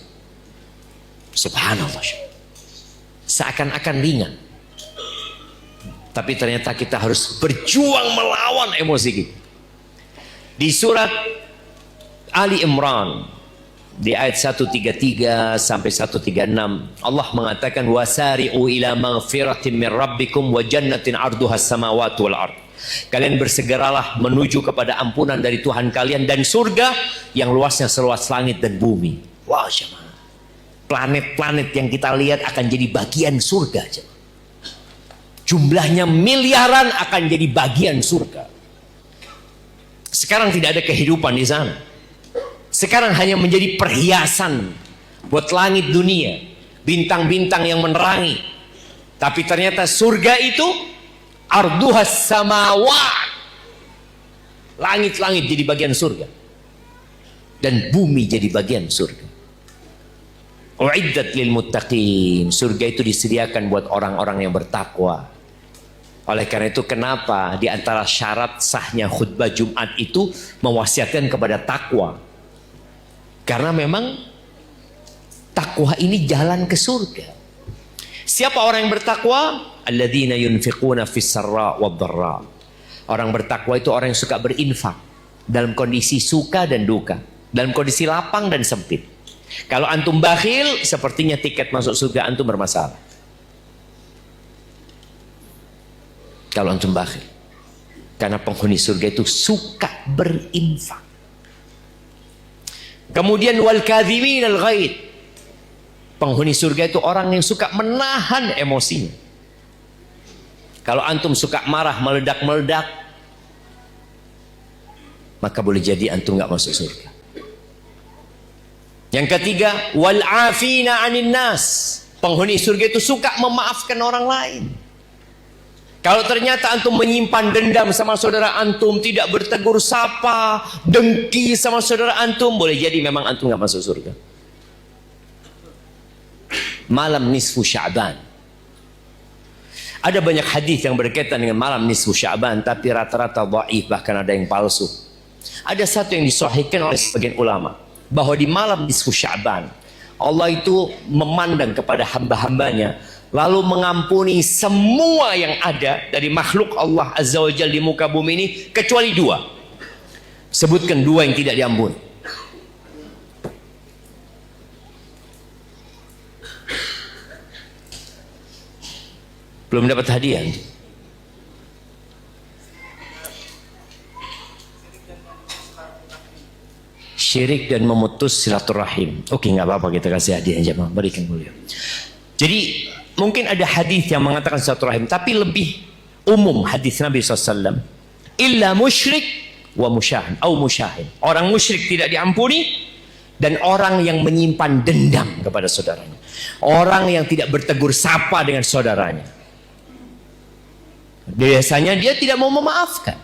Subhanallah. Seakan-akan ringan. Tapi ternyata kita harus berjuang melawan emosi kita. Di surat Ali Imran di ayat 133 sampai 136 Allah mengatakan wasari'u ila maghfiratin min rabbikum wa jannatin 'arduha as-samawati wal ard. Kalian bersegeralah menuju kepada ampunan dari Tuhan kalian dan surga yang luasnya seluas langit dan bumi. Wah, jemaah. Planet-planet yang kita lihat akan jadi bagian surga, jemaah. Jumlahnya miliaran akan jadi bagian surga. Sekarang tidak ada kehidupan di sana. Sekarang hanya menjadi perhiasan buat langit dunia, bintang-bintang yang menerangi. Tapi ternyata surga itu arduhas samawat. Langit-langit jadi bagian surga. Dan bumi jadi bagian surga. Uiddat lil muttaqin. Surga itu disediakan buat orang-orang yang bertakwa. Oleh karena itu kenapa di antara syarat sahnya khutbah Jumat itu mewasiatkan kepada takwa. Karena memang takwa ini jalan ke surga. Siapa orang yang bertakwa? Alladzina yunfiquna fis sarra wad dharra. Orang bertakwa itu orang yang suka berinfak dalam kondisi suka dan duka, dalam kondisi lapang dan sempit. Kalau antum bakhil, sepertinya tiket masuk surga antum bermasalah. Kalau antum bakhil, karena penghuni surga itu suka berinfak. Kemudian wal kadhimin al ghaid. Penghuni surga itu orang yang suka menahan emosinya. Kalau antum suka marah meledak-meledak, maka boleh jadi antum nggak masuk surga. Yang ketiga, wal afina 'anil nas. Penghuni surga itu suka memaafkan orang lain. Kalau ternyata antum menyimpan dendam sama saudara antum, tidak bertegur sapa, dengki sama saudara antum, boleh jadi memang antum nggak masuk surga. Malam nisfu Sya'ban. Ada banyak hadis yang berkaitan dengan malam nisfu Sya'ban, tapi rata-rata dhaif, bahkan ada yang palsu. Ada satu yang disahihkan oleh sebagian ulama, bahwa di malam nisfu Sya'ban Allah itu memandang kepada hamba-hambanya, lalu mengampuni semua yang ada dari makhluk Allah Azza wa Jalla di muka bumi ini, kecuali 2. Sebutkan 2 yang tidak diampuni. Belum dapat hadiah. Syirik dan memutus silaturahim. Oke, nggak apa-apa, kita kasih hadiah aja, berikan beliau. Jadi mungkin ada hadis yang mengatakan silaturahim, tapi lebih umum hadis Nabi SAW. Illa musyrik wa musyahin, atau musyahin. Orang musyrik tidak diampuni, dan orang yang menyimpan dendam kepada saudaranya. Orang yang tidak bertegur sapa dengan saudaranya. Biasanya dia tidak mau memaafkan.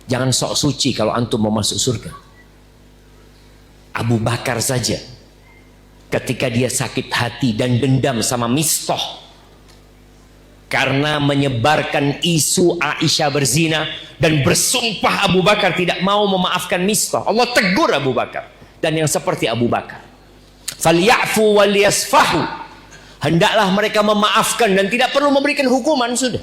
Jangan sok suci kalau antum mau masuk surga. Abu Bakar saja ketika dia sakit hati dan dendam sama Mistah karena menyebarkan isu Aisyah berzina, dan bersumpah Abu Bakar tidak mau memaafkan Mistah. Allah tegur Abu Bakar dan yang seperti Abu Bakar. Falyafu wal yasfahu. Hendaklah mereka memaafkan dan tidak perlu memberikan hukuman, sudah.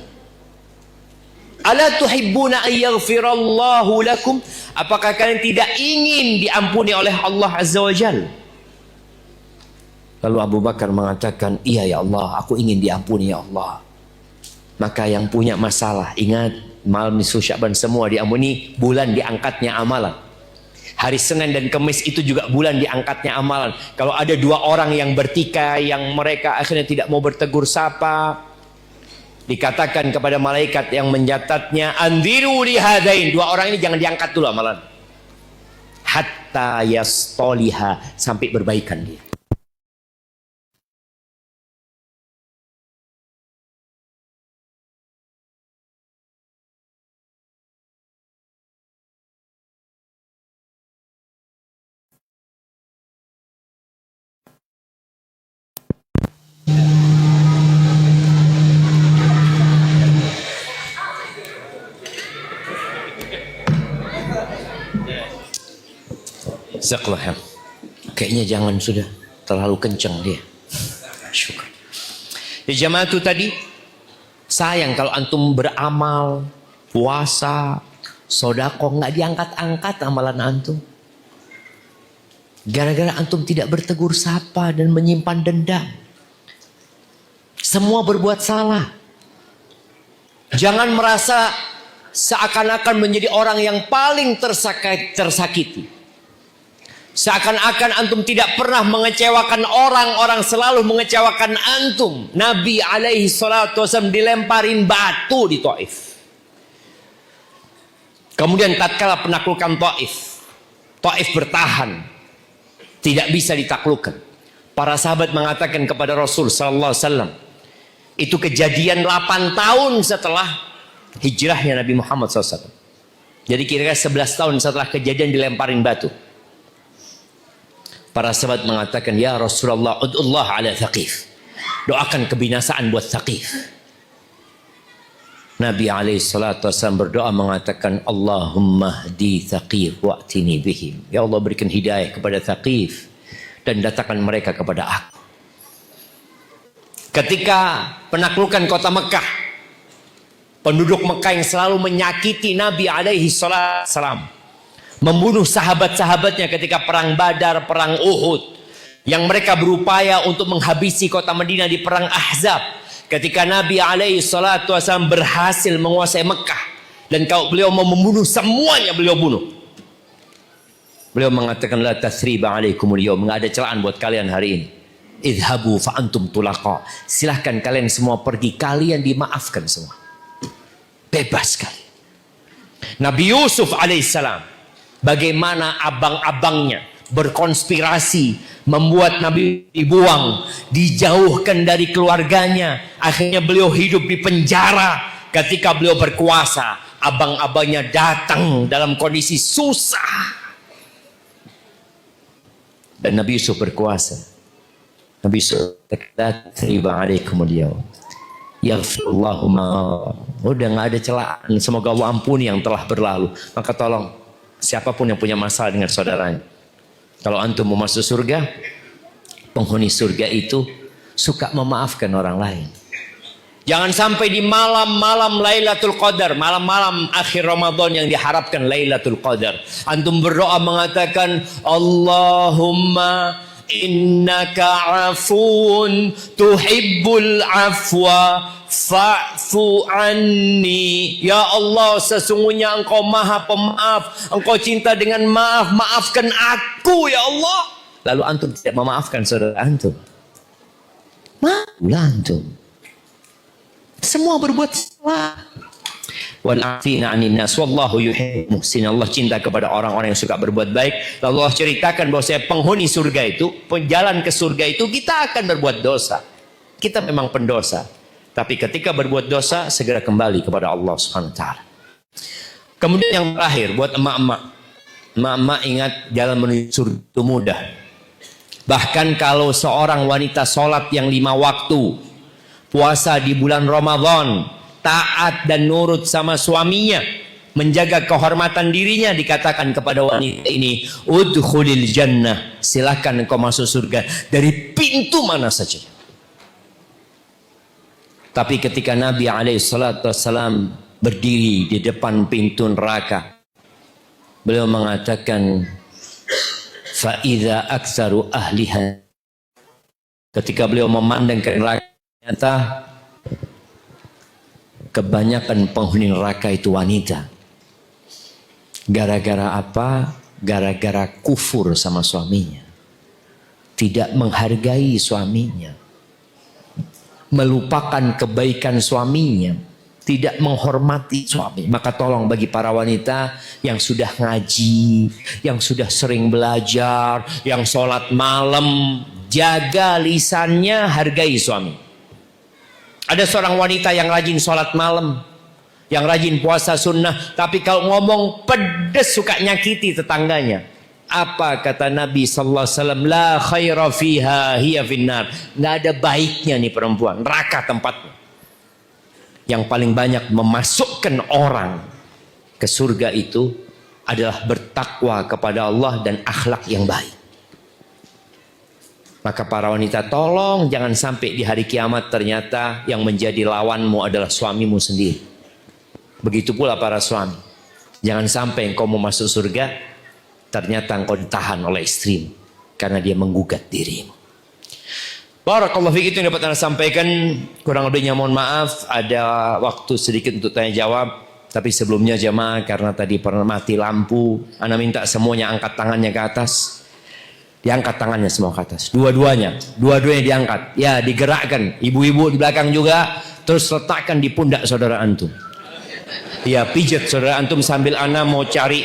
Ala tuhibbuna ayyaghfirallahu lakum? Apakah kalian tidak ingin diampuni oleh Allah Azza wa Jalla? Lalu Abu Bakar mengatakan, iya ya Allah, aku ingin diampuni ya Allah. Maka yang punya masalah, ingat, malam nisfu Sya'ban semua diampuni, bulan diangkatnya amalan. Hari Senin dan Kamis itu juga bulan diangkatnya amalan. Kalau ada dua orang yang bertikai, yang mereka akhirnya tidak mau bertegur sapa, dikatakan kepada malaikat yang mencatatnya, anziru li hadain, dua orang ini jangan diangkat dulu amalan, hatta yastoliha, sampai berbaikan dia. Jazakallah. Kayaknya jangan, sudah terlalu kencang dia. Syukur. Ya jamaah itu tadi, sayang kalau antum beramal, puasa, sodako, nggak diangkat-angkat amalan antum. Gara-gara antum tidak bertegur sapa dan menyimpan dendam. Semua berbuat salah. Jangan merasa seakan-akan menjadi orang yang paling tersakiti. Seakan-akan antum tidak pernah mengecewakan orang selalu mengecewakan antum. Nabi alaihi salatu wasallam dilemparin batu di Taif. Kemudian tatkala penaklukan Taif bertahan, tidak bisa ditaklukkan. Para sahabat mengatakan kepada Rasul sallallahu alaihi wasallam, itu kejadian 8 tahun setelah hijrahnya Nabi Muhammad SAW. Jadi kira-kira 11 tahun setelah kejadian dilemparin batu. Para sahabat mengatakan, ya Rasulullah, ud'ullah ala Thaqif. Doakan kebinasaan buat Thaqif. Nabi SAW berdoa mengatakan, Allahumma hdi Thaqif wa'tini bihim. Ya Allah, berikan hidayah kepada Thaqif dan datangkan mereka kepada aku. Ketika penaklukan kota Mekah, penduduk Mekah yang selalu menyakiti Nabi SAW, membunuh sahabat-sahabatnya ketika perang Badar, perang Uhud, yang mereka berupaya untuk menghabisi kota Madinah di perang Ahzab. Ketika Nabi SAW berhasil menguasai Mekah, dan kalau beliau mau membunuh semuanya, beliau bunuh. Beliau mengatakan, la tathriba alaikumul yawm, enggak ada celaan buat kalian hari ini. Idhabu fa antum tulaqa. Silahkan kalian semua pergi, kalian dimaafkan semua. Bebas sekali. Nabi Yusuf alaihissalam, bagaimana abang-abangnya berkonspirasi membuat Nabi dibuang, dijauhkan dari keluarganya. Akhirnya beliau hidup di penjara. Ketika beliau berkuasa, abang-abangnya datang dalam kondisi susah. Dan Nabi Yusuf berkuasa. Nabi Yusuf berkata, "Terima alaikum al-yawm. Yaghfirullahu ma." Udah nggak ada celaan. Semoga Allah ampuni yang telah berlalu. Maka tolong, siapapun yang punya masalah dengan saudaranya, kalau antum mau masuk surga, penghuni surga itu suka memaafkan orang lain. Jangan sampai di malam-malam Lailatul Qadar, malam-malam akhir Ramadan yang diharapkan Lailatul Qadar, antum berdoa mengatakan, Allahumma innaka afuun tuhibbul afwa fa'fu anni. Ya Allah, sesungguhnya engkau maha pemaaf, engkau cinta dengan maaf, maafkan aku ya Allah. Lalu antum tidak memaafkan saudara antum, maaflah antum. Semua berbuat salah. Wal afina 'anil nas wallahu yuhibbul muhsin. Allah cinta kepada orang-orang yang suka berbuat baik. Lalu Allah ceritakan bahwa saya penghuni surga itu, penjalan ke surga itu, kita akan berbuat dosa. Kita memang pendosa. Tapi ketika berbuat dosa, segera kembali kepada Allah Subhanahu wa taala. Kemudian yang terakhir buat emak-emak. Emak-emak ingat, jalan menuju surga itu mudah. Bahkan kalau seorang wanita sholat yang 5 waktu, puasa di bulan Ramadan, taat dan nurut sama suaminya, menjaga kehormatan dirinya, dikatakan kepada wanita ini, udkhulil jannah, silakan engkau masuk surga dari pintu mana saja. Tapi ketika Nabi SAW berdiri di depan pintu neraka, beliau mengatakan, fa'idha aksaru ahliha, ketika beliau memandang ke neraka, ternyata kebanyakan penghuni neraka itu wanita. Gara-gara apa? Gara-gara kufur sama suaminya, tidak menghargai suaminya, melupakan kebaikan suaminya, tidak menghormati suami. Maka tolong bagi para wanita yang sudah ngaji, yang sudah sering belajar, yang sholat malam, jaga lisannya, hargai suami. Ada seorang wanita yang rajin sholat malam, yang rajin puasa sunnah, tapi kalau ngomong pedes suka nyakiti tetangganya. Apa kata Nabi sallallahu alaihi wasallam? La khaira fiha hiya finnar. Nggak ada baiknya nih perempuan, neraka tempatnya. Yang paling banyak memasukkan orang ke surga itu adalah bertakwa kepada Allah dan akhlak yang baik. Maka para wanita, tolong jangan sampai di hari kiamat ternyata yang menjadi lawanmu adalah suamimu sendiri. Begitu pula para suami, jangan sampai engkau mau masuk surga ternyata engkau ditahan oleh istrimu karena dia menggugat dirimu. Barakallahu fiik, itu yang dapat Anda sampaikan. Kurang lebihnya mohon maaf, ada waktu sedikit untuk tanya jawab. Tapi sebelumnya jemaah, karena tadi pernah mati lampu, Anda minta semuanya angkat tangannya ke atas. Diangkat tangannya semua ke atas, dua-duanya diangkat. Ya, digerakkan, ibu-ibu di belakang juga. Terus letakkan di pundak saudara antum. Ya, pijat saudara antum sambil Anda mau cari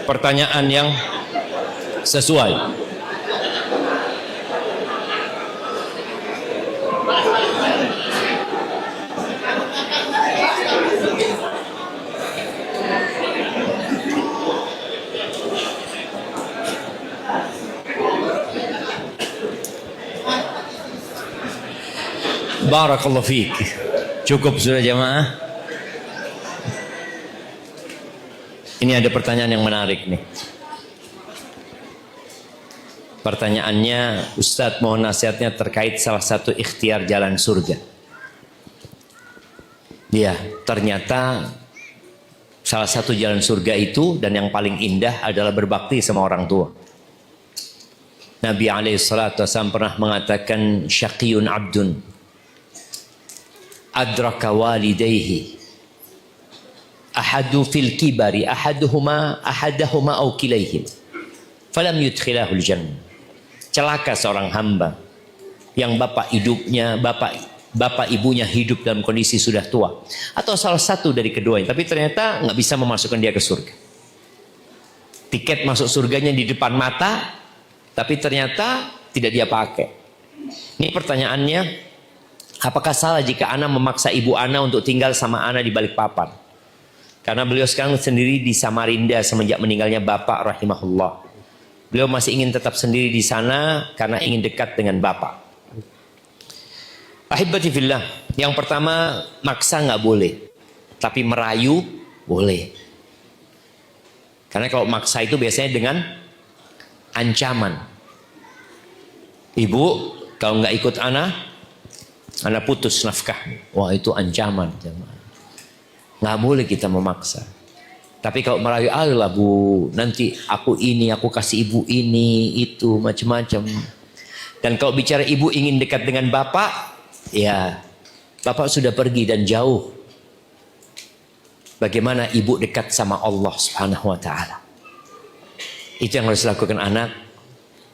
pertanyaan yang sesuai. Barakallahu fiik. Cukup sudah jemaah. Ini ada pertanyaan yang menarik nih. Pertanyaannya, Ustadz mohon nasihatnya terkait salah satu ikhtiar jalan surga. Ya, ternyata salah satu jalan surga itu dan yang paling indah adalah berbakti sama orang tua. Nabi SAW pernah mengatakan, syaqiyun abdun adraka walidayhi ahadu fil kibari ahadahuma au kilayhim falam yudkhilahul jannah. Celaka seorang hamba yang bapak ibunya hidup dalam kondisi sudah tua, atau salah satu dari keduanya, tapi ternyata nggak bisa memasukkan dia ke surga. Tiket masuk surganya di depan mata, tapi ternyata tidak dia pakai. Ini pertanyaannya, apakah salah jika ana memaksa ibu ana untuk tinggal sama ana di Balikpapan? Karena beliau sekarang sendiri di Samarinda semenjak meninggalnya bapak rahimahullah. Beliau masih ingin tetap sendiri di sana karena ingin dekat dengan bapak. Ahibati fillah, yang pertama, maksa nggak boleh, tapi merayu boleh. Karena kalau maksa itu biasanya dengan ancaman. Ibu, kalau nggak ikut ana putus nafkah. Wah, itu ancaman. Nggak boleh kita memaksa. Tapi kalau merayu, ayolah bu, nanti aku kasih ibu ini, itu, macam-macam. Dan kalau bicara ibu ingin dekat dengan bapak, ya, bapak sudah pergi dan jauh. Bagaimana ibu dekat sama Allah Subhanahu wa ta'ala? Itu yang harus dilakukan anak.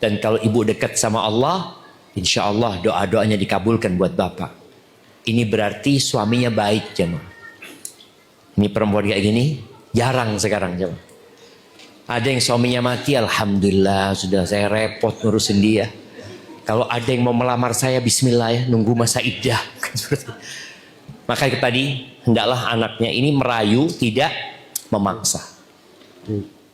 Dan kalau ibu dekat sama Allah, insya Allah doa-doanya dikabulkan buat bapak. Ini berarti suaminya baik, jemaah. Ini perempuan kayak gini jarang sekarang, jemaah. Ada yang suaminya mati, alhamdulillah, sudah saya repot ngurusin dia. Kalau ada yang mau melamar saya, bismillah ya, nunggu masa iddah. Maka tadi, hendaklah anaknya ini merayu, tidak memaksa.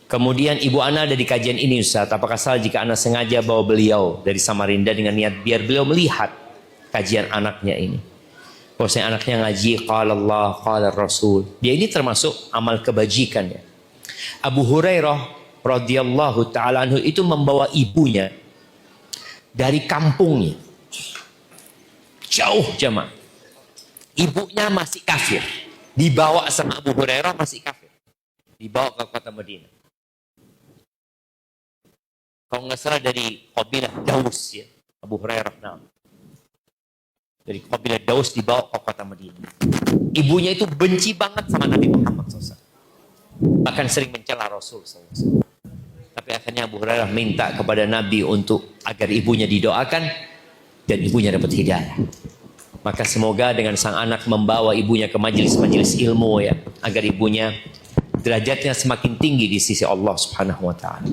Kemudian ibu ana ada di kajian ini Ustaz. Apakah salah jika ana sengaja bawa beliau dari Samarinda dengan niat biar beliau melihat kajian anaknya ini? Bahwasanya anaknya ngaji qala Allah qala Rasul. Dia ini termasuk amal kebajikan ya. Abu Hurairah radhiyallahu taala anhu itu membawa ibunya dari kampungnya. Jauh jemaah. Ibunya masih kafir. Dibawa sama Abu Hurairah masih kafir. Dibawa ke kota Madinah. Kalau nggak salah dari kabilah Daus ya, Abu Hurairah. Nah. Dari kabilah Daus dibawa ke kota Madinah. Ibunya itu benci banget sama Nabi Muhammad SAW. Bahkan sering mencela Rasul SAW. Tapi akhirnya Abu Hurairah minta kepada Nabi untuk agar ibunya didoakan dan ibunya dapat hidayah. Maka semoga dengan sang anak membawa ibunya ke majelis-majelis ilmu ya, agar ibunya derajatnya semakin tinggi di sisi Allah Subhanahu wa taala.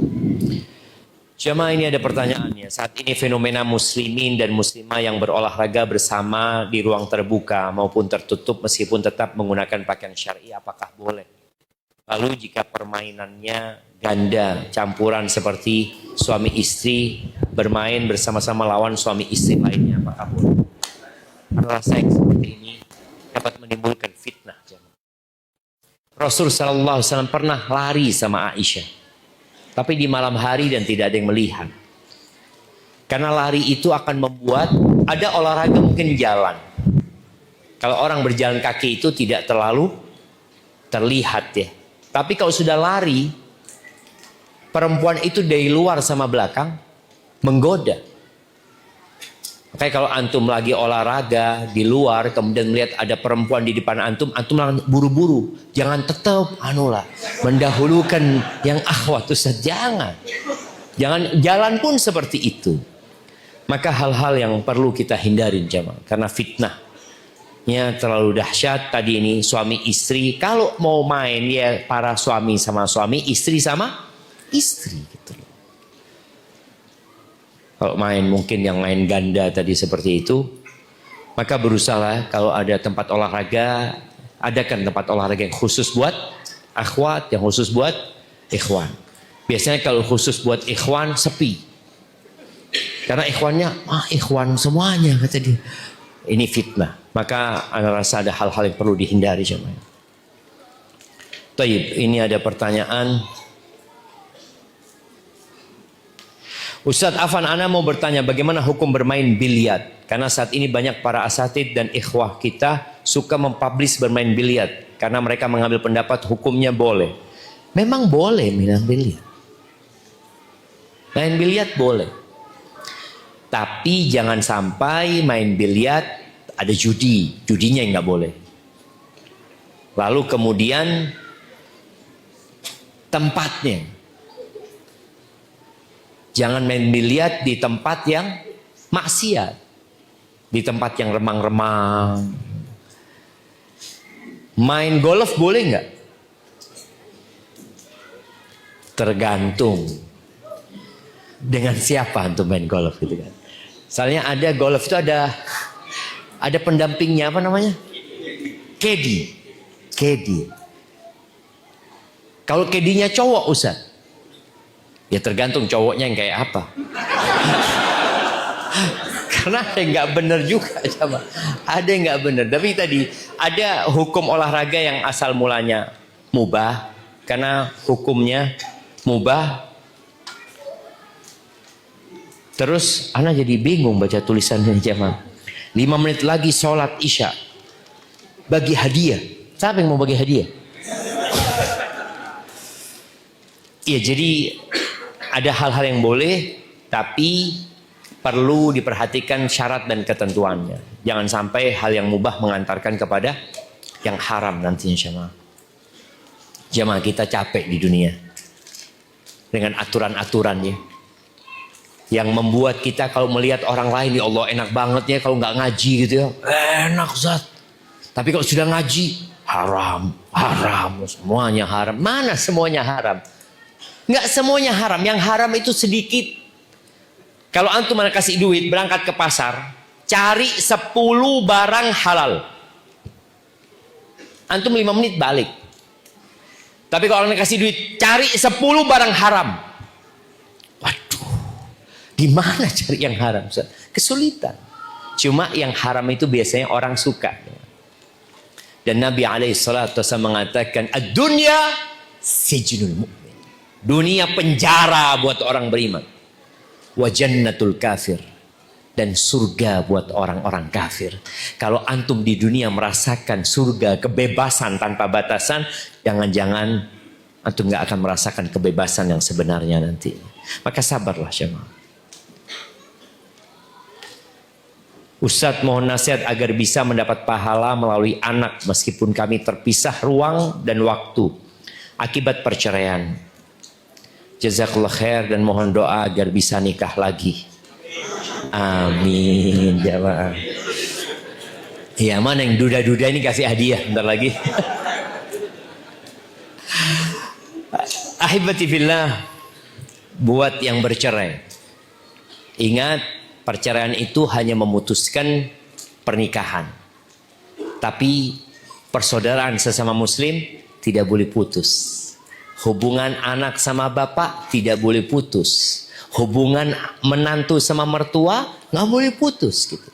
Jemaah, ini ada pertanyaannya. Saat ini fenomena muslimin dan muslimah yang berolahraga bersama di ruang terbuka maupun tertutup meskipun tetap menggunakan pakaian syar'i, apakah boleh? Lalu jika permainannya ganda, campuran seperti suami istri bermain bersama-sama lawan suami istri lainnya, apakah boleh? Rasa yang seperti ini dapat menimbulkan fitnah. Rasul sallallahu alaihi wasallam pernah lari sama Aisyah, tapi di malam hari dan tidak ada yang melihat. Karena lari itu akan membuat ada olahraga mungkin jalan. Kalau orang berjalan kaki itu tidak terlalu terlihat ya. Tapi kalau sudah lari, perempuan itu dari luar sama belakang menggoda. Kayak kalau antum lagi olahraga di luar, kemudian melihat ada perempuan di depan antum, antum buru-buru. Jangan tetap mendahulukan yang akhwat, Ustaz. Jangan jalan pun seperti itu. Maka hal-hal yang perlu kita hindarin jemaah, karena fitnahnya terlalu dahsyat. Tadi ini suami istri, kalau mau main ya para suami sama suami, istri sama istri gitu. Kalau main mungkin yang main ganda tadi seperti itu, maka berusaha kalau ada tempat olahraga, adakan tempat olahraga yang khusus buat akhwat, yang khusus buat ikhwan. Biasanya kalau khusus buat ikhwan sepi, karena ikhwannya ikhwan semuanya kata dia. Ini fitnah. Maka anda rasa ada hal-hal yang perlu dihindari jemaah. Taib, ini ada pertanyaan. Ustadz Afan, ana mau bertanya bagaimana hukum bermain biliar? Karena saat ini banyak para asatid dan ikhwah kita suka mempublish bermain biliar. Karena mereka mengambil pendapat hukumnya boleh. Memang boleh main biliar. Main biliar boleh. Tapi jangan sampai main biliar ada judi. Judinya yang nggak boleh. Lalu kemudian tempatnya. Jangan main biliar di tempat yang maksiat. Di tempat yang remang-remang. Main golf boleh nggak? Tergantung. Dengan siapa untuk main golf gitu kan. Misalnya ada golf itu ada pendampingnya, apa namanya? Caddy. Kalau caddy-nya cowok Ustaz, ya tergantung cowoknya yang kayak apa. Karena ada yang nggak benar juga sama. Ada yang nggak benar. Tapi tadi ada hukum olahraga yang asal mulanya mubah, karena hukumnya mubah. Terus ana jadi bingung baca tulisannya jemaah. 5 menit lagi sholat isya. Bagi hadiah. Siapa yang mau bagi hadiah? Iya, jadi ada hal-hal yang boleh, tapi perlu diperhatikan syarat dan ketentuannya. Jangan sampai hal yang mubah mengantarkan kepada yang haram nantinya jemaah. Jemaah kita capek di dunia dengan aturan-aturannya yang membuat kita kalau melihat orang lain, ya Allah enak banget ya kalau nggak ngaji gitu ya, enak Zat. Tapi kalau sudah ngaji haram, semuanya haram. Mana semuanya haram? Nggak semuanya haram. Yang haram itu sedikit. Kalau antum mana kasih duit berangkat ke pasar, cari 10 barang halal. Antum 5 menit balik. Tapi kalau orang kasih duit, cari 10 barang haram. Waduh, di mana cari yang haram? Kesulitan. Cuma yang haram itu biasanya orang suka. Dan Nabi alaihissalam mengatakan, ad-dunya sijnul mu'min. Dunia penjara buat orang beriman. Wa jannatul kafir. Dan surga buat orang-orang kafir. Kalau antum di dunia merasakan surga, kebebasan tanpa batasan, jangan-jangan antum gak akan merasakan kebebasan yang sebenarnya nanti. Maka sabarlah jemaah. Ustadz mohon nasihat agar bisa mendapat pahala melalui anak meskipun kami terpisah ruang dan waktu akibat perceraian. Jazakallah khair dan mohon doa agar bisa nikah lagi. Amin jamaah. Ya, mana yang duda-duda ini kasih hadiah bentar lagi. Ahibati fillah, buat yang bercerai, ingat perceraian itu hanya memutuskan pernikahan. Tapi persaudaraan sesama muslim tidak boleh putus. Hubungan anak sama bapak tidak boleh putus. Hubungan menantu sama mertua nggak boleh putus gitu.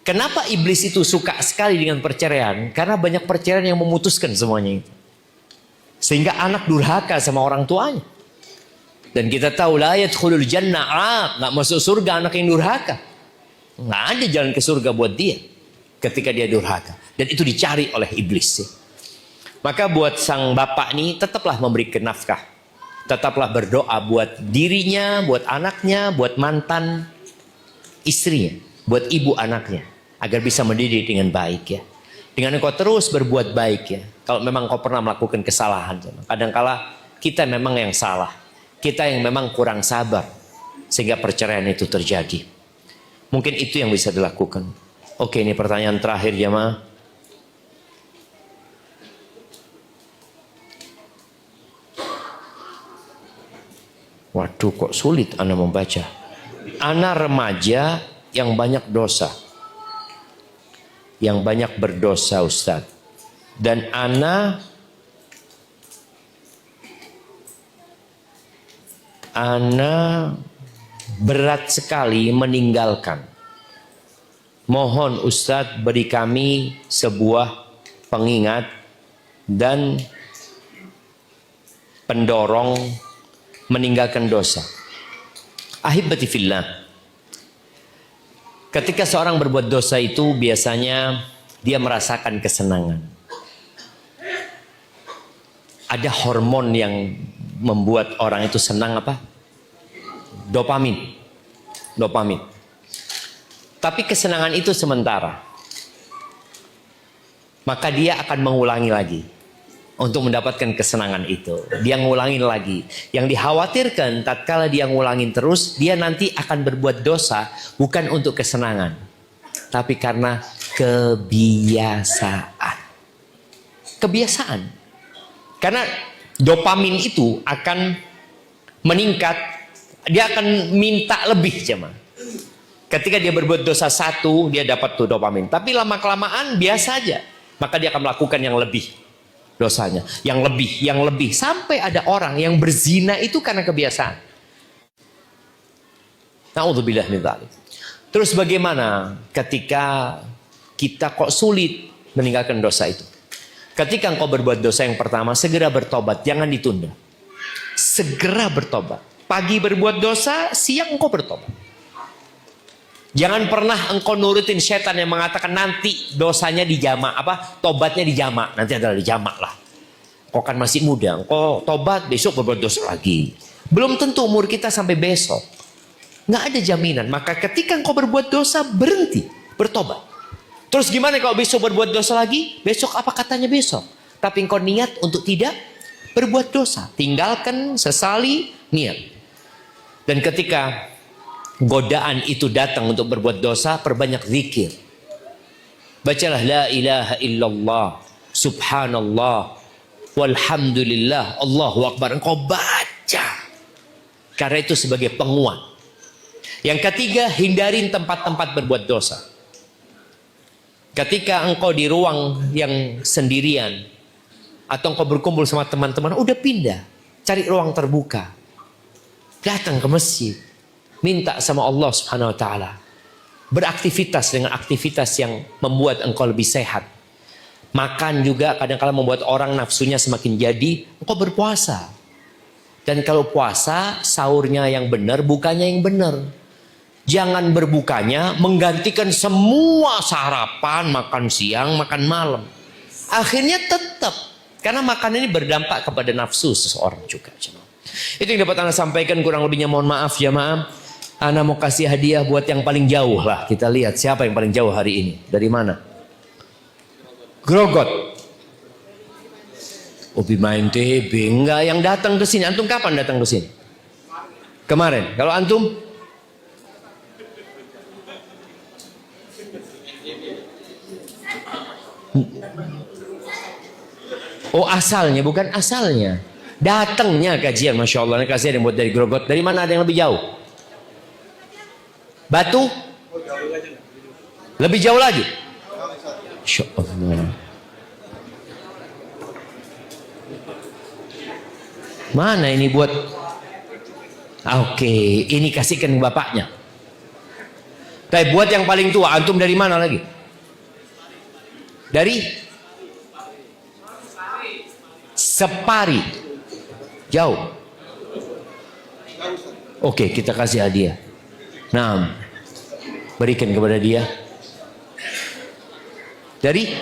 Kenapa iblis itu suka sekali dengan perceraian? Karena banyak perceraian yang memutuskan semuanya itu. Sehingga anak durhaka sama orang tuanya. Dan kita tahu la yadkhulul jannah, nggak masuk surga anak yang durhaka. Nggak ada jalan ke surga buat dia ketika dia durhaka. Dan itu dicari oleh iblis. Maka buat sang bapak ini tetaplah memberikan nafkah. Tetaplah berdoa buat dirinya, buat anaknya, buat mantan istrinya, buat ibu anaknya. Agar bisa mendidik dengan baik ya. Dengan engkau terus berbuat baik ya. Kalau memang kau pernah melakukan kesalahan. Kadangkala kita memang yang salah. Kita yang memang kurang sabar. Sehingga perceraian itu terjadi. Mungkin itu yang bisa dilakukan. Oke, ini pertanyaan terakhir jemaah. Waduh, kok sulit Ana membaca. Ana remaja yang banyak dosa. Yang banyak berdosa Ustaz. Dan Ana berat sekali meninggalkan. Mohon Ustaz beri kami sebuah pengingat dan pendorong meninggalkan dosa. Ahibati fillah. Ketika seorang berbuat dosa itu biasanya dia merasakan kesenangan. Ada hormon yang membuat orang itu senang apa? Dopamin. Dopamin. Tapi kesenangan itu sementara. Maka dia akan mengulangi lagi. Untuk mendapatkan kesenangan itu. Dia ngulangin lagi. Yang dikhawatirkan tatkala dia ngulangin terus, dia nanti akan berbuat dosa bukan untuk kesenangan. Tapi karena kebiasaan. Kebiasaan. Karena dopamin itu akan meningkat. Dia akan minta lebih jemaah. Ketika dia berbuat dosa satu, dia dapat tuh dopamin. Tapi lama-kelamaan biasa aja. Maka dia akan melakukan yang lebih. Dosanya, yang lebih, sampai ada orang yang berzina itu karena kebiasaan. Na'udzubillah min dzalik. Terus bagaimana ketika kita kok sulit meninggalkan dosa itu? Ketika engkau berbuat dosa yang pertama, segera bertobat, jangan ditunda. Segera bertobat. Pagi berbuat dosa, siang engkau bertobat. Jangan pernah engkau nurutin setan yang mengatakan nanti dosanya dijamak, tobatnya dijamak, nanti adalah dijamak lah. Engkau kan masih muda, engkau tobat besok berbuat dosa lagi. Belum tentu umur kita sampai besok. Nggak ada jaminan. Maka ketika engkau berbuat dosa, berhenti, bertobat. Terus gimana kalau besok berbuat dosa lagi? Besok apa katanya besok? Tapi engkau niat untuk tidak berbuat dosa. Tinggalkan, sesali, niat. Dan ketika godaan itu datang untuk berbuat dosa, perbanyak zikir. Bacalah la ilaha illallah, subhanallah, walhamdulillah, Allahu akbar. Engkau baca. Karena itu sebagai penguat. Yang ketiga, hindarin tempat-tempat berbuat dosa. Ketika engkau di ruang yang sendirian, atau engkau berkumpul sama teman-teman, udah pindah, cari ruang terbuka, datang ke masjid, minta sama Allah Subhanahu Wa Taala, beraktivitas dengan aktivitas yang membuat engkau lebih sehat. Makan juga kadang-kala membuat orang nafsunya semakin jadi. Engkau berpuasa, dan kalau puasa sahurnya yang benar, bukanya yang benar. Jangan berbukanya menggantikan semua sarapan, makan siang, makan malam. Akhirnya tetap, karena makan ini berdampak kepada nafsu seseorang juga. Itu yang dapat Anda sampaikan, kurang lebihnya mohon maaf jamaah. Anda mau kasih hadiah buat yang paling jauh lah. Kita lihat siapa yang paling jauh hari ini. Dari mana? Grogot. Ubi main TB. Enggak, yang datang ke sini. Antum kapan datang ke sini? Kemarin. Kalau antum? Oh asalnya, bukan asalnya. Datangnya kajian, Masya Allah. Ini kasih yang buat dari Grogot. Dari mana ada yang lebih jauh? Batu? Lebih jauh lagi? Masya Allah. Mana ini buat? Oke, ini kasihkan bapaknya. Tapi buat yang paling tua, antum dari mana lagi? Dari Separi. Jauh. Oke, kita kasih hadiah. Nah, berikan kepada dia. Dari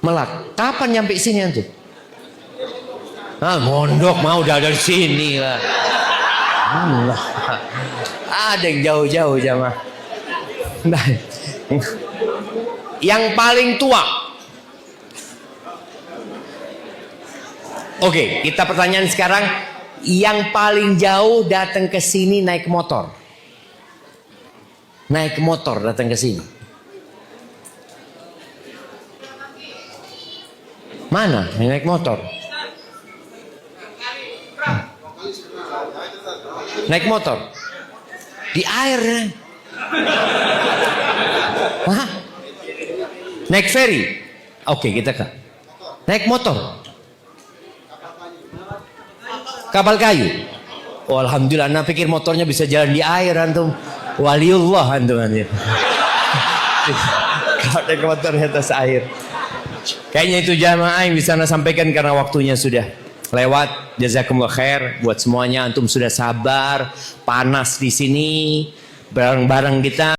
Melak. Kapan nyampe sini antum? Ah, mondok mau udah dari sini lah. Allah. Ada yang jauh-jauh jamaah. Nah, yang paling tua. Oke, kita pertanyaan sekarang. Yang paling jauh datang ke sini naik motor. Naik motor datang ke sini. Mana yang naik motor? Naik motor. Di air. Hah? Naik ferry. Oke, kita kan. Naik motor. Kapal kayu. Oh, alhamdulillah, Anda pikir motornya bisa jalan di air antum. Waliullah antum. Kalau naik motornya atas air. Kayaknya itu jamaah yang bisa Anda sampaikan karena waktunya sudah lewat. Jazakumullah khair buat semuanya. Antum sudah sabar, panas di sini, bareng-bareng kita.